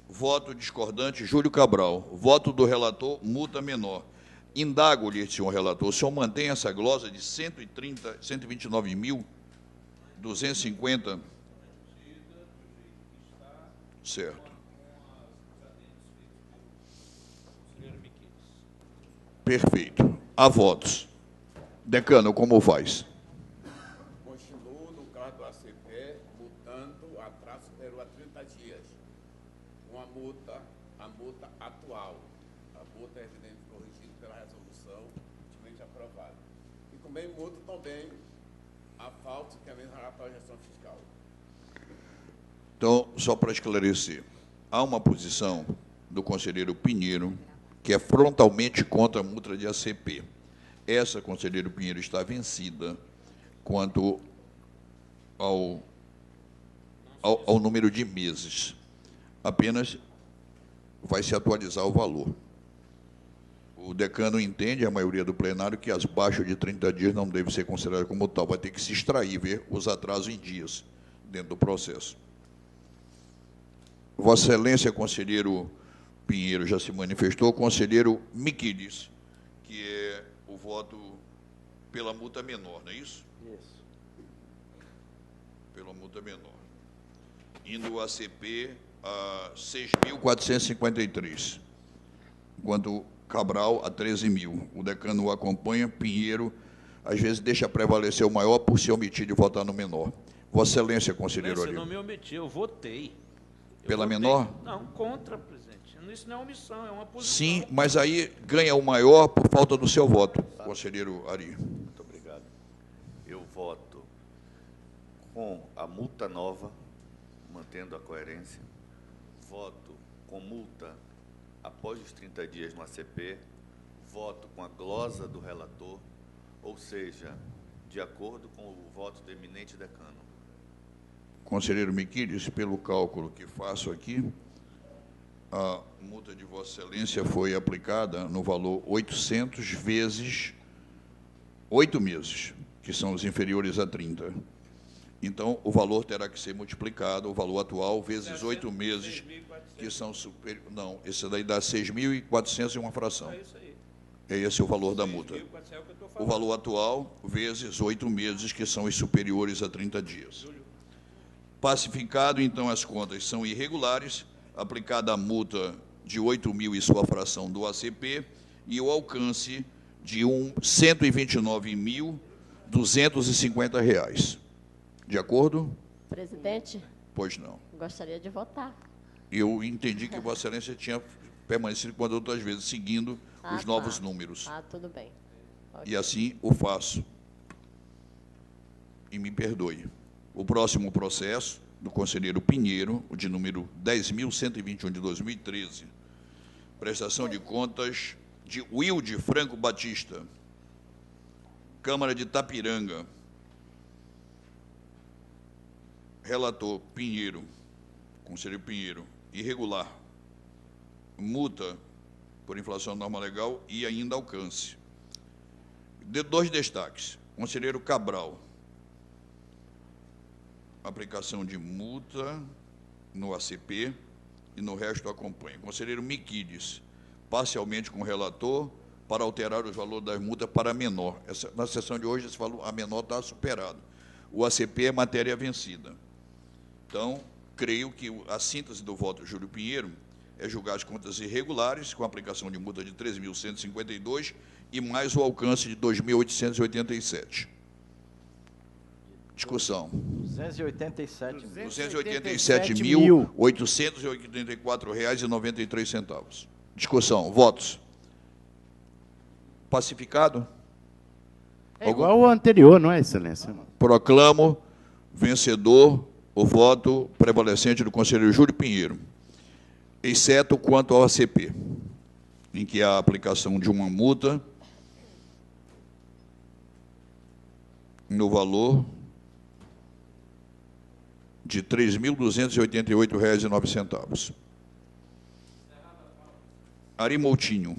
voto discordante, Júlio Cabral. Voto do relator, multa menor. Indago-lhe, senhor relator, o senhor mantém essa glosa de 129.250? Certo. Perfeito. Há votos. Decano, como faz? Continuo no caso do ACP, multando atraso superior a 30 dias. Com a multa atual. A multa é evidente corrigida pela resolução ultimamente aprovada. E também multo também a falta que é mesmo relatório de gestão fiscal. Então, só para esclarecer, há uma posição do conselheiro Pinheiro que é frontalmente contra a multa de ACP. Essa, conselheiro Pinheiro, está vencida quanto ao número de meses. Apenas vai se atualizar o valor. O decano entende, a maioria do plenário, que as baixas de 30 dias não devem ser consideradas como tal. Vai ter que se extrair, ver os atrasos em dias dentro do processo. Vossa Excelência, conselheiro Pinheiro, já se manifestou. Conselheiro Miquiles, que é o voto pela multa menor, não é isso? Isso. Pela multa menor. Indo o ACP a 6.453, enquanto Cabral a 13.000. O decano o acompanha, Pinheiro, às vezes, deixa prevalecer o maior por se omitir de votar no menor. Vossa Excelência, conselheiro Ari. Eu não me omiti, eu votei. Pela menor? Não, contra, presidente. Isso não é omissão, é uma posição. Sim, mas aí ganha o maior por falta do seu voto, conselheiro Ari. Muito obrigado. Eu voto com a multa nova, mantendo a coerência. Voto com multa após os 30 dias no ACP. Voto com a glosa do relator, ou seja, de acordo com o voto do eminente decano. Conselheiro Miquiles, pelo cálculo que faço aqui, a multa de Vossa Excelência foi aplicada no valor 800 vezes 8 meses, que são os inferiores a 30. Então, o valor terá que ser multiplicado, o valor atual, vezes 8 meses, que são superiores. Não, esse daí dá 6.400 e uma fração. É isso aí. É esse o valor da multa. O valor atual, vezes 8 meses, que são os superiores a 30 dias. Pacificado, então, as contas são irregulares, aplicada a multa de 8.000 e sua fração do ACP e o alcance de R$ 129.250. De acordo? Presidente, Pois não. gostaria de votar. Eu entendi que Vossa Excelência tinha permanecido com as outras vezes, seguindo os novos tá. números. Tudo bem. E assim o faço. E me perdoe. O próximo processo do conselheiro Pinheiro, o de número 10.121 de 2013, prestação de contas de Wilde Franco Batista, Câmara de Tapiranga. Relator Pinheiro, conselheiro Pinheiro, irregular, multa por inflação norma legal e ainda alcance. De 2 destaques. Conselheiro Cabral, aplicação de multa no ACP e no resto acompanha. Conselheiro Miquiles, parcialmente com o relator, para alterar os valores das multas para menor. Na sessão de hoje, esse valor, a menor está superado. O ACP é matéria vencida. Então, creio que a síntese do voto do Júlio Pinheiro é julgar as contas irregulares, com aplicação de multa de 3.152 e mais o alcance de 2.887. Discussão. 287.884,93. Discussão. Votos. Pacificado? É igual ao anterior, não é, Excelência? Proclamo vencedor o voto prevalecente do conselheiro Júlio Pinheiro, exceto quanto ao ACP, em que há a aplicação de uma multa no valor de R$ 3.288,09. Ari Moutinho.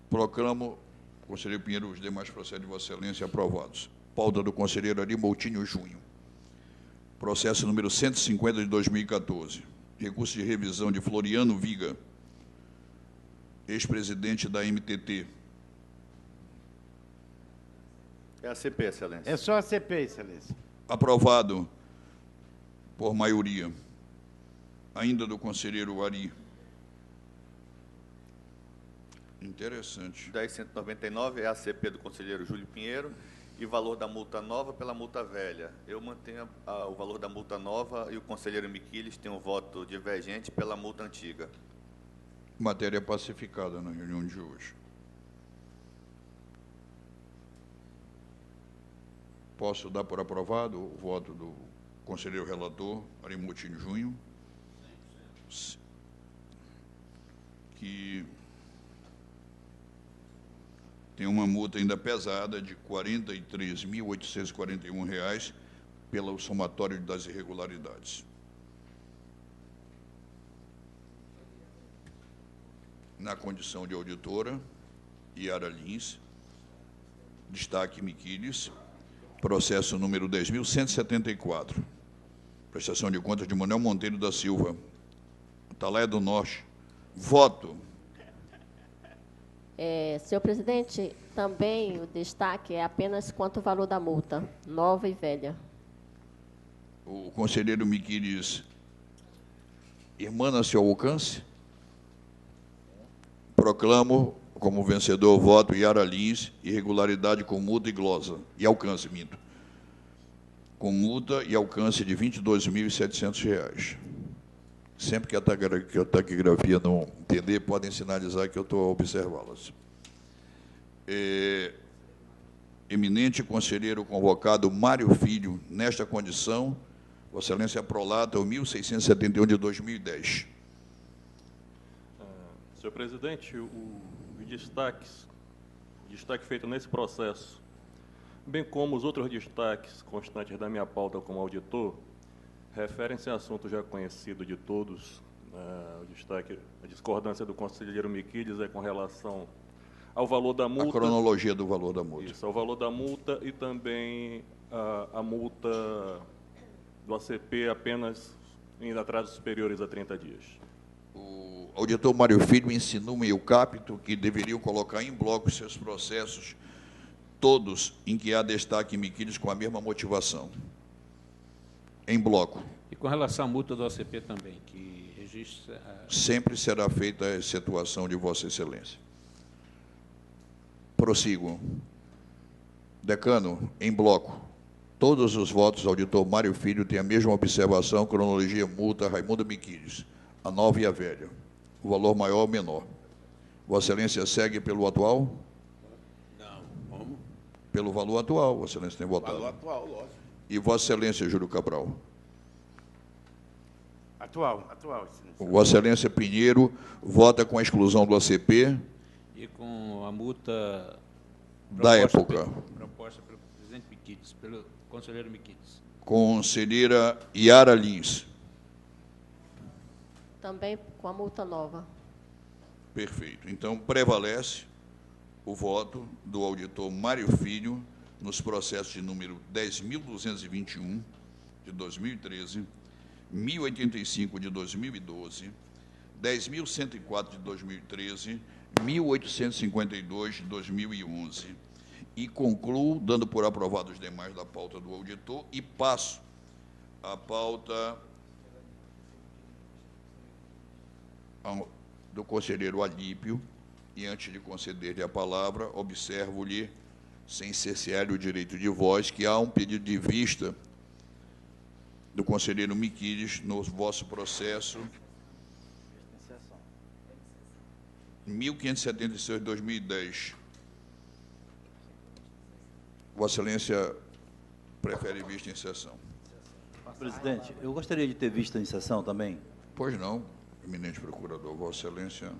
Proclamo, conselheiro Pinheiro, os demais processos de Vossa Excelência aprovados. Pauta do conselheiro Ari Moutinho Junho. Processo número 150 de 2014. Recurso de revisão de Floriano Viga, ex-presidente da MTT. É a CP, Excelência. É só a CP, Excelência. Aprovado por maioria. Ainda do conselheiro Ari. Interessante. 10.199 é a CP do conselheiro Júlio Pinheiro e valor da multa nova pela multa velha. Eu mantenho o valor da multa nova e o conselheiro Miquiles tem um voto divergente pela multa antiga. Matéria pacificada na reunião de hoje. Posso dar por aprovado o voto do conselheiro relator, Ari Moutinho Junho, que tem uma multa ainda pesada de R$ 43.841 pelo somatório das irregularidades. Na condição de auditora, Yara Lins, destaque Miquiles, processo número 10.174, prestação de contas de Manuel Monteiro da Silva, Atalaia do Norte. Voto. Senhor presidente, também o destaque é apenas quanto o valor da multa, nova e velha. O conselheiro Miquiles irmana-se ao alcance. Proclamo como vencedor o voto Yara Lins, irregularidade com multa e glosa, e alcance, minto. Com multa e alcance de R$ 22.700. Sempre que a taquigrafia não entender, podem sinalizar que eu estou a observá-las. Eminente conselheiro convocado Mário Filho, nesta condição, Vossa Excelência prolata o 1671 de 2010. Senhor presidente, o destaque feito nesse processo, bem como os outros destaques constantes da minha pauta como auditor, referem-se a assunto já conhecido de todos. O destaque, a discordância do conselheiro Miquiles é com relação ao valor da multa. A cronologia do valor da multa. Isso, ao valor da multa e também a multa do ACP apenas em atrasos superiores a 30 dias. O auditor Mário Filho ensinou meio capto que deveriam colocar em bloco seus processos, todos em que há destaque Miquiles com a mesma motivação. Em bloco. E com relação à multa do ACP também, que registra... Sempre será feita a excetuação de Vossa Excelência. Prossigo. Decano, em bloco. Todos os votos, auditor Mário Filho, têm a mesma observação, cronologia, multa, Raimundo Miquiles, a nova e a velha. O valor maior ou menor. Vossa Excelência segue pelo atual? Não. Como? Pelo valor atual, Vossa Excelência tem votado. Valor atual, lógico. E Vossa Excelência, Júlio Cabral? Atual, Excelência. Vossa Excelência Pinheiro vota com a exclusão do ACP. E com a multa... Da época. Proposta pelo presidente Miquiles, pelo conselheiro Miquiles. Conselheira Yara Lins. Também com a multa nova. Perfeito. Então, prevalece o voto do auditor Mário Filho nos processos de número 10.221, de 2013, 1085 de 2012, 10.104 de 2013, 1.852 de 2011. E concluo, dando por aprovado os demais da pauta do auditor, e passo a pauta do conselheiro Alípio, e antes de conceder-lhe a palavra, observo-lhe, sem cercear-lhe o direito de voz, que há um pedido de vista do conselheiro Miquiles no vosso processo 1576/2010. Vossa Excelência prefere vista em sessão. Presidente, eu gostaria de ter vista em sessão também. Pois não, eminente procurador. Vossa Excelência.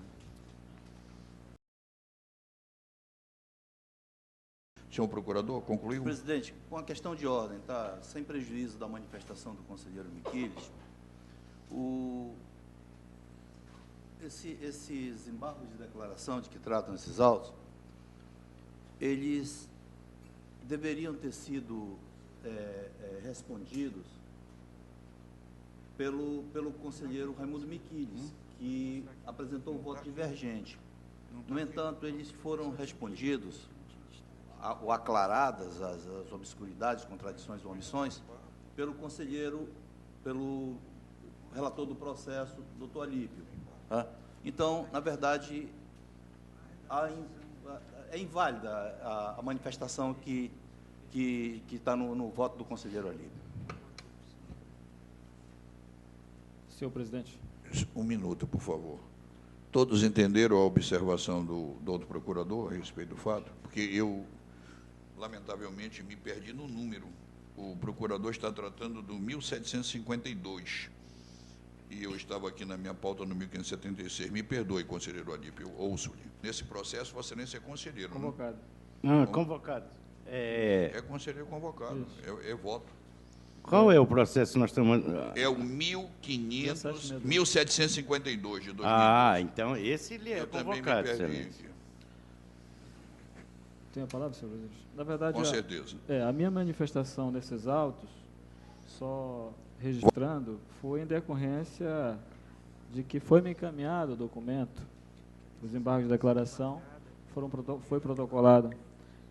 Senhor procurador, concluiu? Presidente, com a questão de ordem, tá? Sem prejuízo da manifestação do conselheiro Miquiles, esses embargos de declaração de que tratam esses autos, eles deveriam ter sido respondidos pelo conselheiro Raimundo Miquiles, que apresentou um voto divergente. No entanto, eles foram respondidos ou aclaradas as obscuridades, contradições ou omissões, pelo relator do processo, doutor Alípio. Tá? Então, na verdade, é inválida a manifestação que está no voto do conselheiro Alípio. Senhor presidente. Um minuto, por favor. Todos entenderam a observação do outro procurador a respeito do fato? Porque eu, lamentavelmente, me perdi no número. O procurador está tratando do 1752. E eu estava aqui na minha pauta no 1576. Me perdoe, conselheiro Alípio, eu ouço-lhe. Nesse processo, Vossa Excelência é conselheiro, Convocado. Não, convocado. É conselheiro convocado, é voto. Qual é o processo que nós estamos... É o 1752 de 2010. Ah, então esse ele é eu convocado, também me perdi excelência. aqui. Tem a palavra, senhor presidente? Na verdade, Com certeza. A minha manifestação desses autos, só registrando, foi em decorrência de que foi me encaminhado o documento, os embargos de declaração, foi protocolado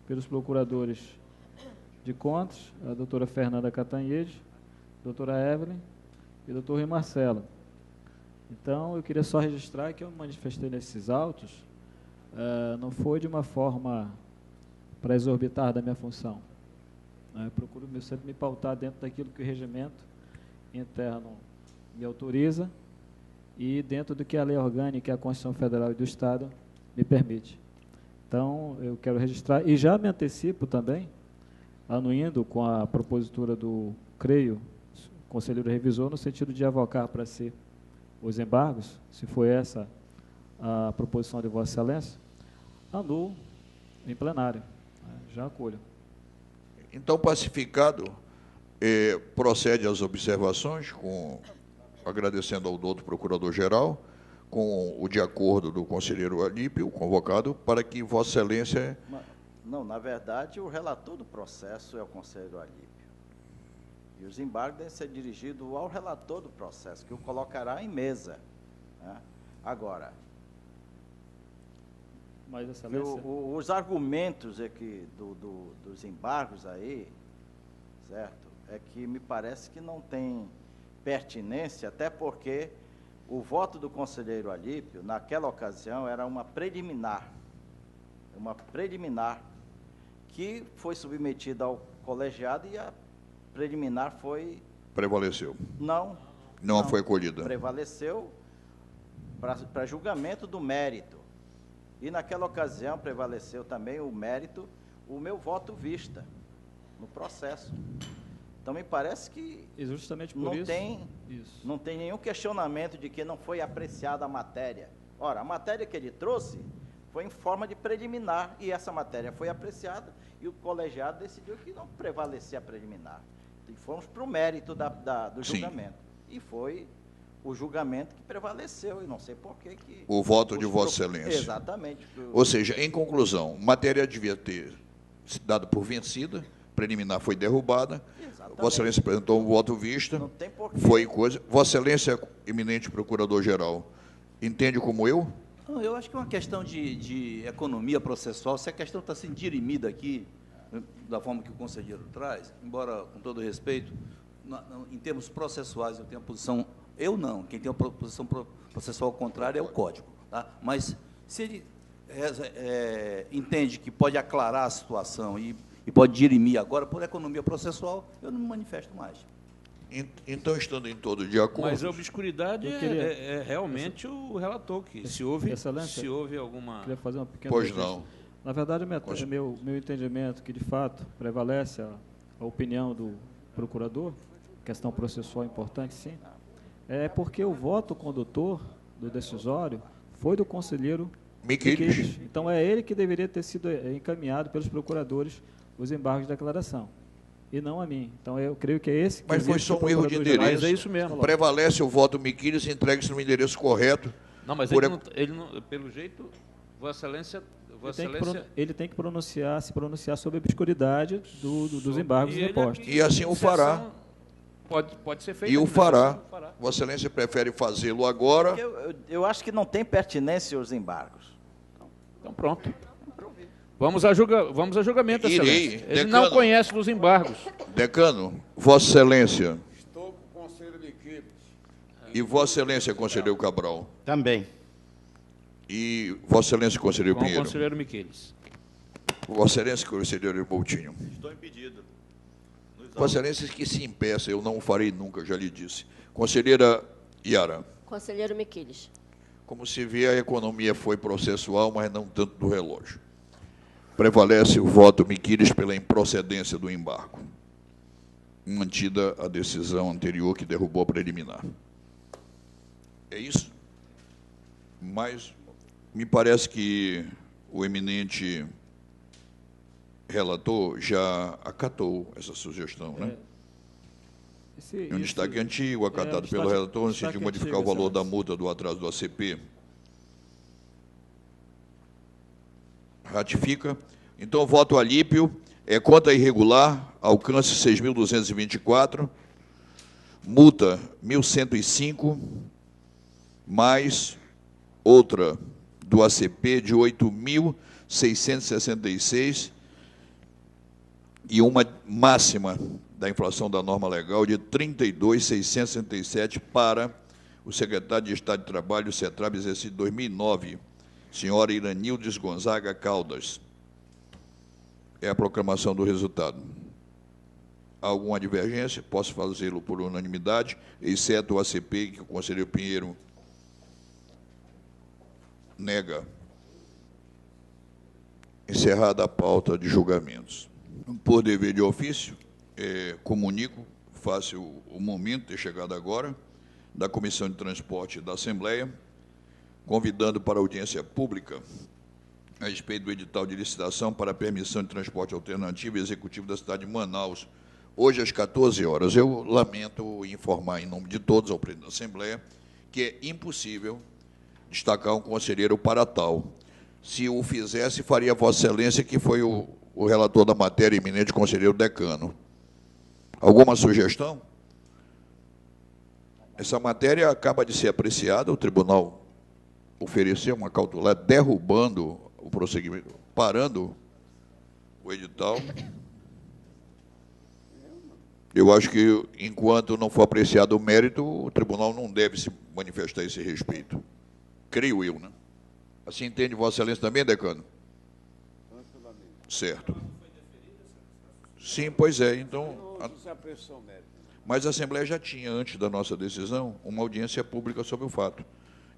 pelos procuradores de contas, a doutora Fernanda Catanhede, a doutora Evelyn e o doutor Rui Marcelo. Então, eu queria só registrar que eu me manifestei nesses autos, não foi de uma forma para exorbitar da minha função. Eu procuro sempre me pautar dentro daquilo que o regimento interno me autoriza e dentro do que a lei orgânica, a Constituição Federal e do Estado me permite. Então, eu quero registrar, e já me antecipo também, anuindo com a propositura do CREIO, conselheiro revisor, no sentido de avocar para si os embargos, se foi essa a proposição de Vossa Excelência, anulo em plenário. Já acolho. Então, pacificado, procede às observações, agradecendo ao doutor Procurador-Geral, com o de acordo do conselheiro Alípio, convocado, para que Vossa Excelência... Não, na verdade, o relator do processo é o conselheiro Alípio. E os embargos devem ser dirigidos ao relator do processo, que o colocará em mesa. Né? Agora, mas, Excelência... os argumentos aqui dos embargos aí, certo, é que me parece que não tem pertinência, até porque o voto do conselheiro Alípio, naquela ocasião, era uma preliminar, que foi submetida ao colegiado e a preliminar foi... Prevaleceu. Não foi acolhida. Prevaleceu para julgamento do mérito. E naquela ocasião prevaleceu também o mérito, o meu voto vista no processo. Então, me parece que e justamente por não tem nenhum questionamento de que não foi apreciada a matéria. Ora, a matéria que ele trouxe foi em forma de preliminar, e essa matéria foi apreciada, e o colegiado decidiu que não prevalecia a preliminar. E fomos para o mérito do julgamento. E foi o julgamento que prevaleceu, e não sei por que... O voto de Vossa Excelência. Exatamente. Ou seja, em conclusão, matéria devia ter dado por vencida, preliminar foi derrubada, exatamente. Vossa Excelência apresentou um voto vista, não tem porquê. Foi coisa... Vossa Excelência, eminente Procurador-Geral, entende como eu? Não, eu acho que é uma questão de economia processual. Se a questão está sendo dirimida aqui, da forma que o conselheiro traz, embora, com todo respeito, em termos processuais, eu tenho a posição Eu não. Quem tem uma posição processual contrária é o Código. Tá? Mas, se ele entende que pode aclarar a situação e pode dirimir agora, por economia processual, eu não me manifesto mais. Então, estando em todo de acordo... Mas a obscuridade é realmente o relator, que se houve alguma... Queria fazer uma pequena... Pois não. Na verdade, meu entendimento que, de fato, prevalece a opinião do procurador, questão processual importante, sim, é porque o voto condutor do decisório foi do conselheiro Miquiles. Então, é ele que deveria ter sido encaminhado pelos procuradores os embargos de declaração, e não a mim. Então, eu creio que é esse... Mas foi só um erro de endereço. Mas é isso mesmo. Prevalece o voto Miquiles e entregue-se no endereço correto. Não, mas ele não, pelo jeito, Vossa Excelência... Ele tem que se pronunciar sobre a obscuridade dos embargos repostos. E assim o fará. Pode ser feito. E o fará. Vossa Excelência prefere fazê-lo agora? Eu acho que não tem pertinência os embargos. Então, pronto. Vamos a julgamento, Excelência. Ele não conhece dos embargos. Decano, Vossa Excelência. Estou com o conselheiro Miquiles. E Vossa Excelência, conselheiro Cabral? Também. E Vossa Excelência, conselheiro Com Pinheiro? o conselheiro Miquiles. Vossa Excelência, conselheiro Moutinho? Estou impedido. Vossa Excelência, que se impeça, eu não o farei nunca, já lhe disse. Conselheira Iara? Conselheiro Miquiles. Como se vê, a economia foi processual, mas não tanto do relógio. Prevalece o voto Miquiles pela improcedência do embargo, mantida a decisão anterior que derrubou a preliminar. É isso? Mas me parece que o eminente relator já acatou essa sugestão, né? Um destaque antigo, acatado pelo relator, no sentido de modificar o valor da multa do atraso do ACP. Ratifica. Então, voto alípio. Conta irregular, alcance 6.224, multa 1.105, mais outra do ACP de 8.666 e uma máxima da inflação da norma legal de 32.667 para o secretário de Estado de Trabalho, CETRAB, exercício 2009, senhora Iranildes Gonzaga Caldas. É a proclamação do resultado. Há alguma divergência? Posso fazê-lo por unanimidade, exceto o ACP, que o conselheiro Pinheiro nega. Encerrada a pauta de julgamentos. Por dever de ofício, comunico, face o momento, ter chegado agora, da Comissão de Transporte da Assembleia, convidando para audiência pública a respeito do edital de licitação para a permissão de transporte alternativo e executivo da cidade de Manaus, hoje às 14 horas. Eu lamento informar em nome de todos ao presidente da Assembleia que é impossível destacar um conselheiro para tal. Se o fizesse, faria Vossa Excelência, que foi o relator da matéria, eminente conselheiro decano. Alguma sugestão? Essa matéria acaba de ser apreciada, o tribunal ofereceu uma cautelar derrubando o prosseguimento, parando o edital. Eu acho que, enquanto não for apreciado o mérito, o tribunal não deve se manifestar a esse respeito. Creio eu, né? Assim entende Vossa Excelência também, decano? Certo. Sim, pois é. Então, mas a Assembleia já tinha, antes da nossa decisão, uma audiência pública sobre o fato.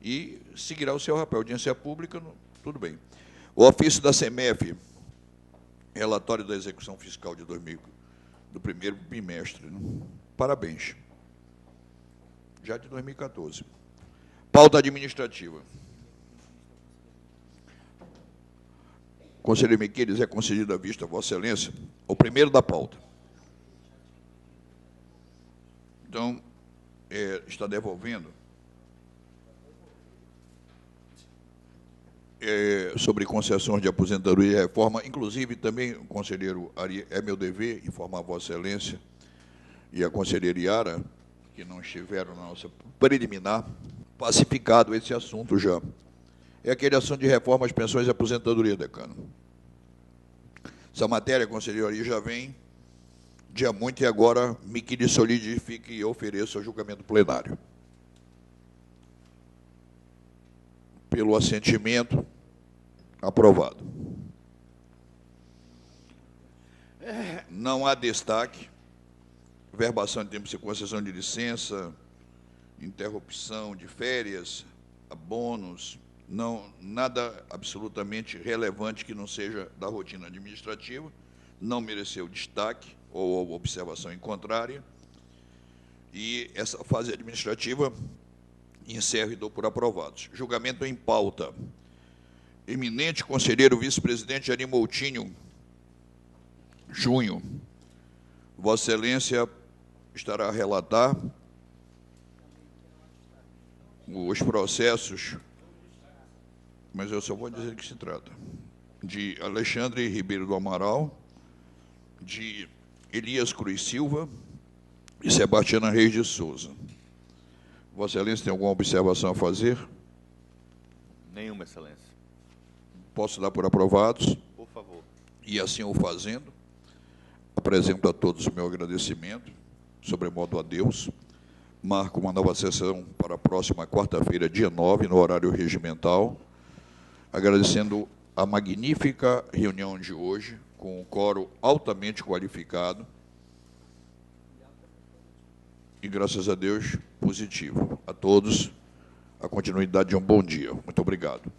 E seguirá o seu papel. Audiência pública, tudo bem. O ofício da CEMEF, relatório da execução fiscal de 2000, do primeiro bimestre. Né? Parabéns. Já de 2014. Pauta administrativa. Conselheiro Miquiles, é concedido à vista, Vossa Excelência, o primeiro da pauta. Então, está devolvendo sobre concessões de aposentadoria e reforma, inclusive também, conselheiro Ari, é meu dever informar Vossa Excelência e a conselheira Iara, que não estiveram na nossa preliminar, pacificado esse assunto já. É aquele assunto de reforma às pensões e aposentadoria, decano. Essa matéria, conselheiro Ari, já vem dia muito e agora Miquiles solidifique e ofereça ao julgamento plenário. Pelo assentimento, aprovado. Não há destaque. Verbação de tempo de concessão de licença, interrupção de férias, bônus, nada absolutamente relevante que não seja da rotina administrativa, não mereceu destaque ou observação em contrária, e essa fase administrativa encerro e dou por aprovados. Julgamento em pauta. Eminente conselheiro vice-presidente Ari Moutinho Junho, Vossa Excelência estará a relatar os processos, mas eu só vou dizer de que se trata, de Alexandre Ribeiro do Amaral, de Elias Cruz Silva e Sebastiana Reis de Souza. Vossa Excelência tem alguma observação a fazer? Nenhuma, Excelência. Posso dar por aprovados? Por favor. E assim o fazendo, apresento a todos o meu agradecimento, sobremodo a Deus. Marco uma nova sessão para a próxima quarta-feira, dia 9, no horário regimental, agradecendo a magnífica reunião de hoje, com um coro altamente qualificado, e, graças a Deus, positivo. A todos, a continuidade de um bom dia. Muito obrigado.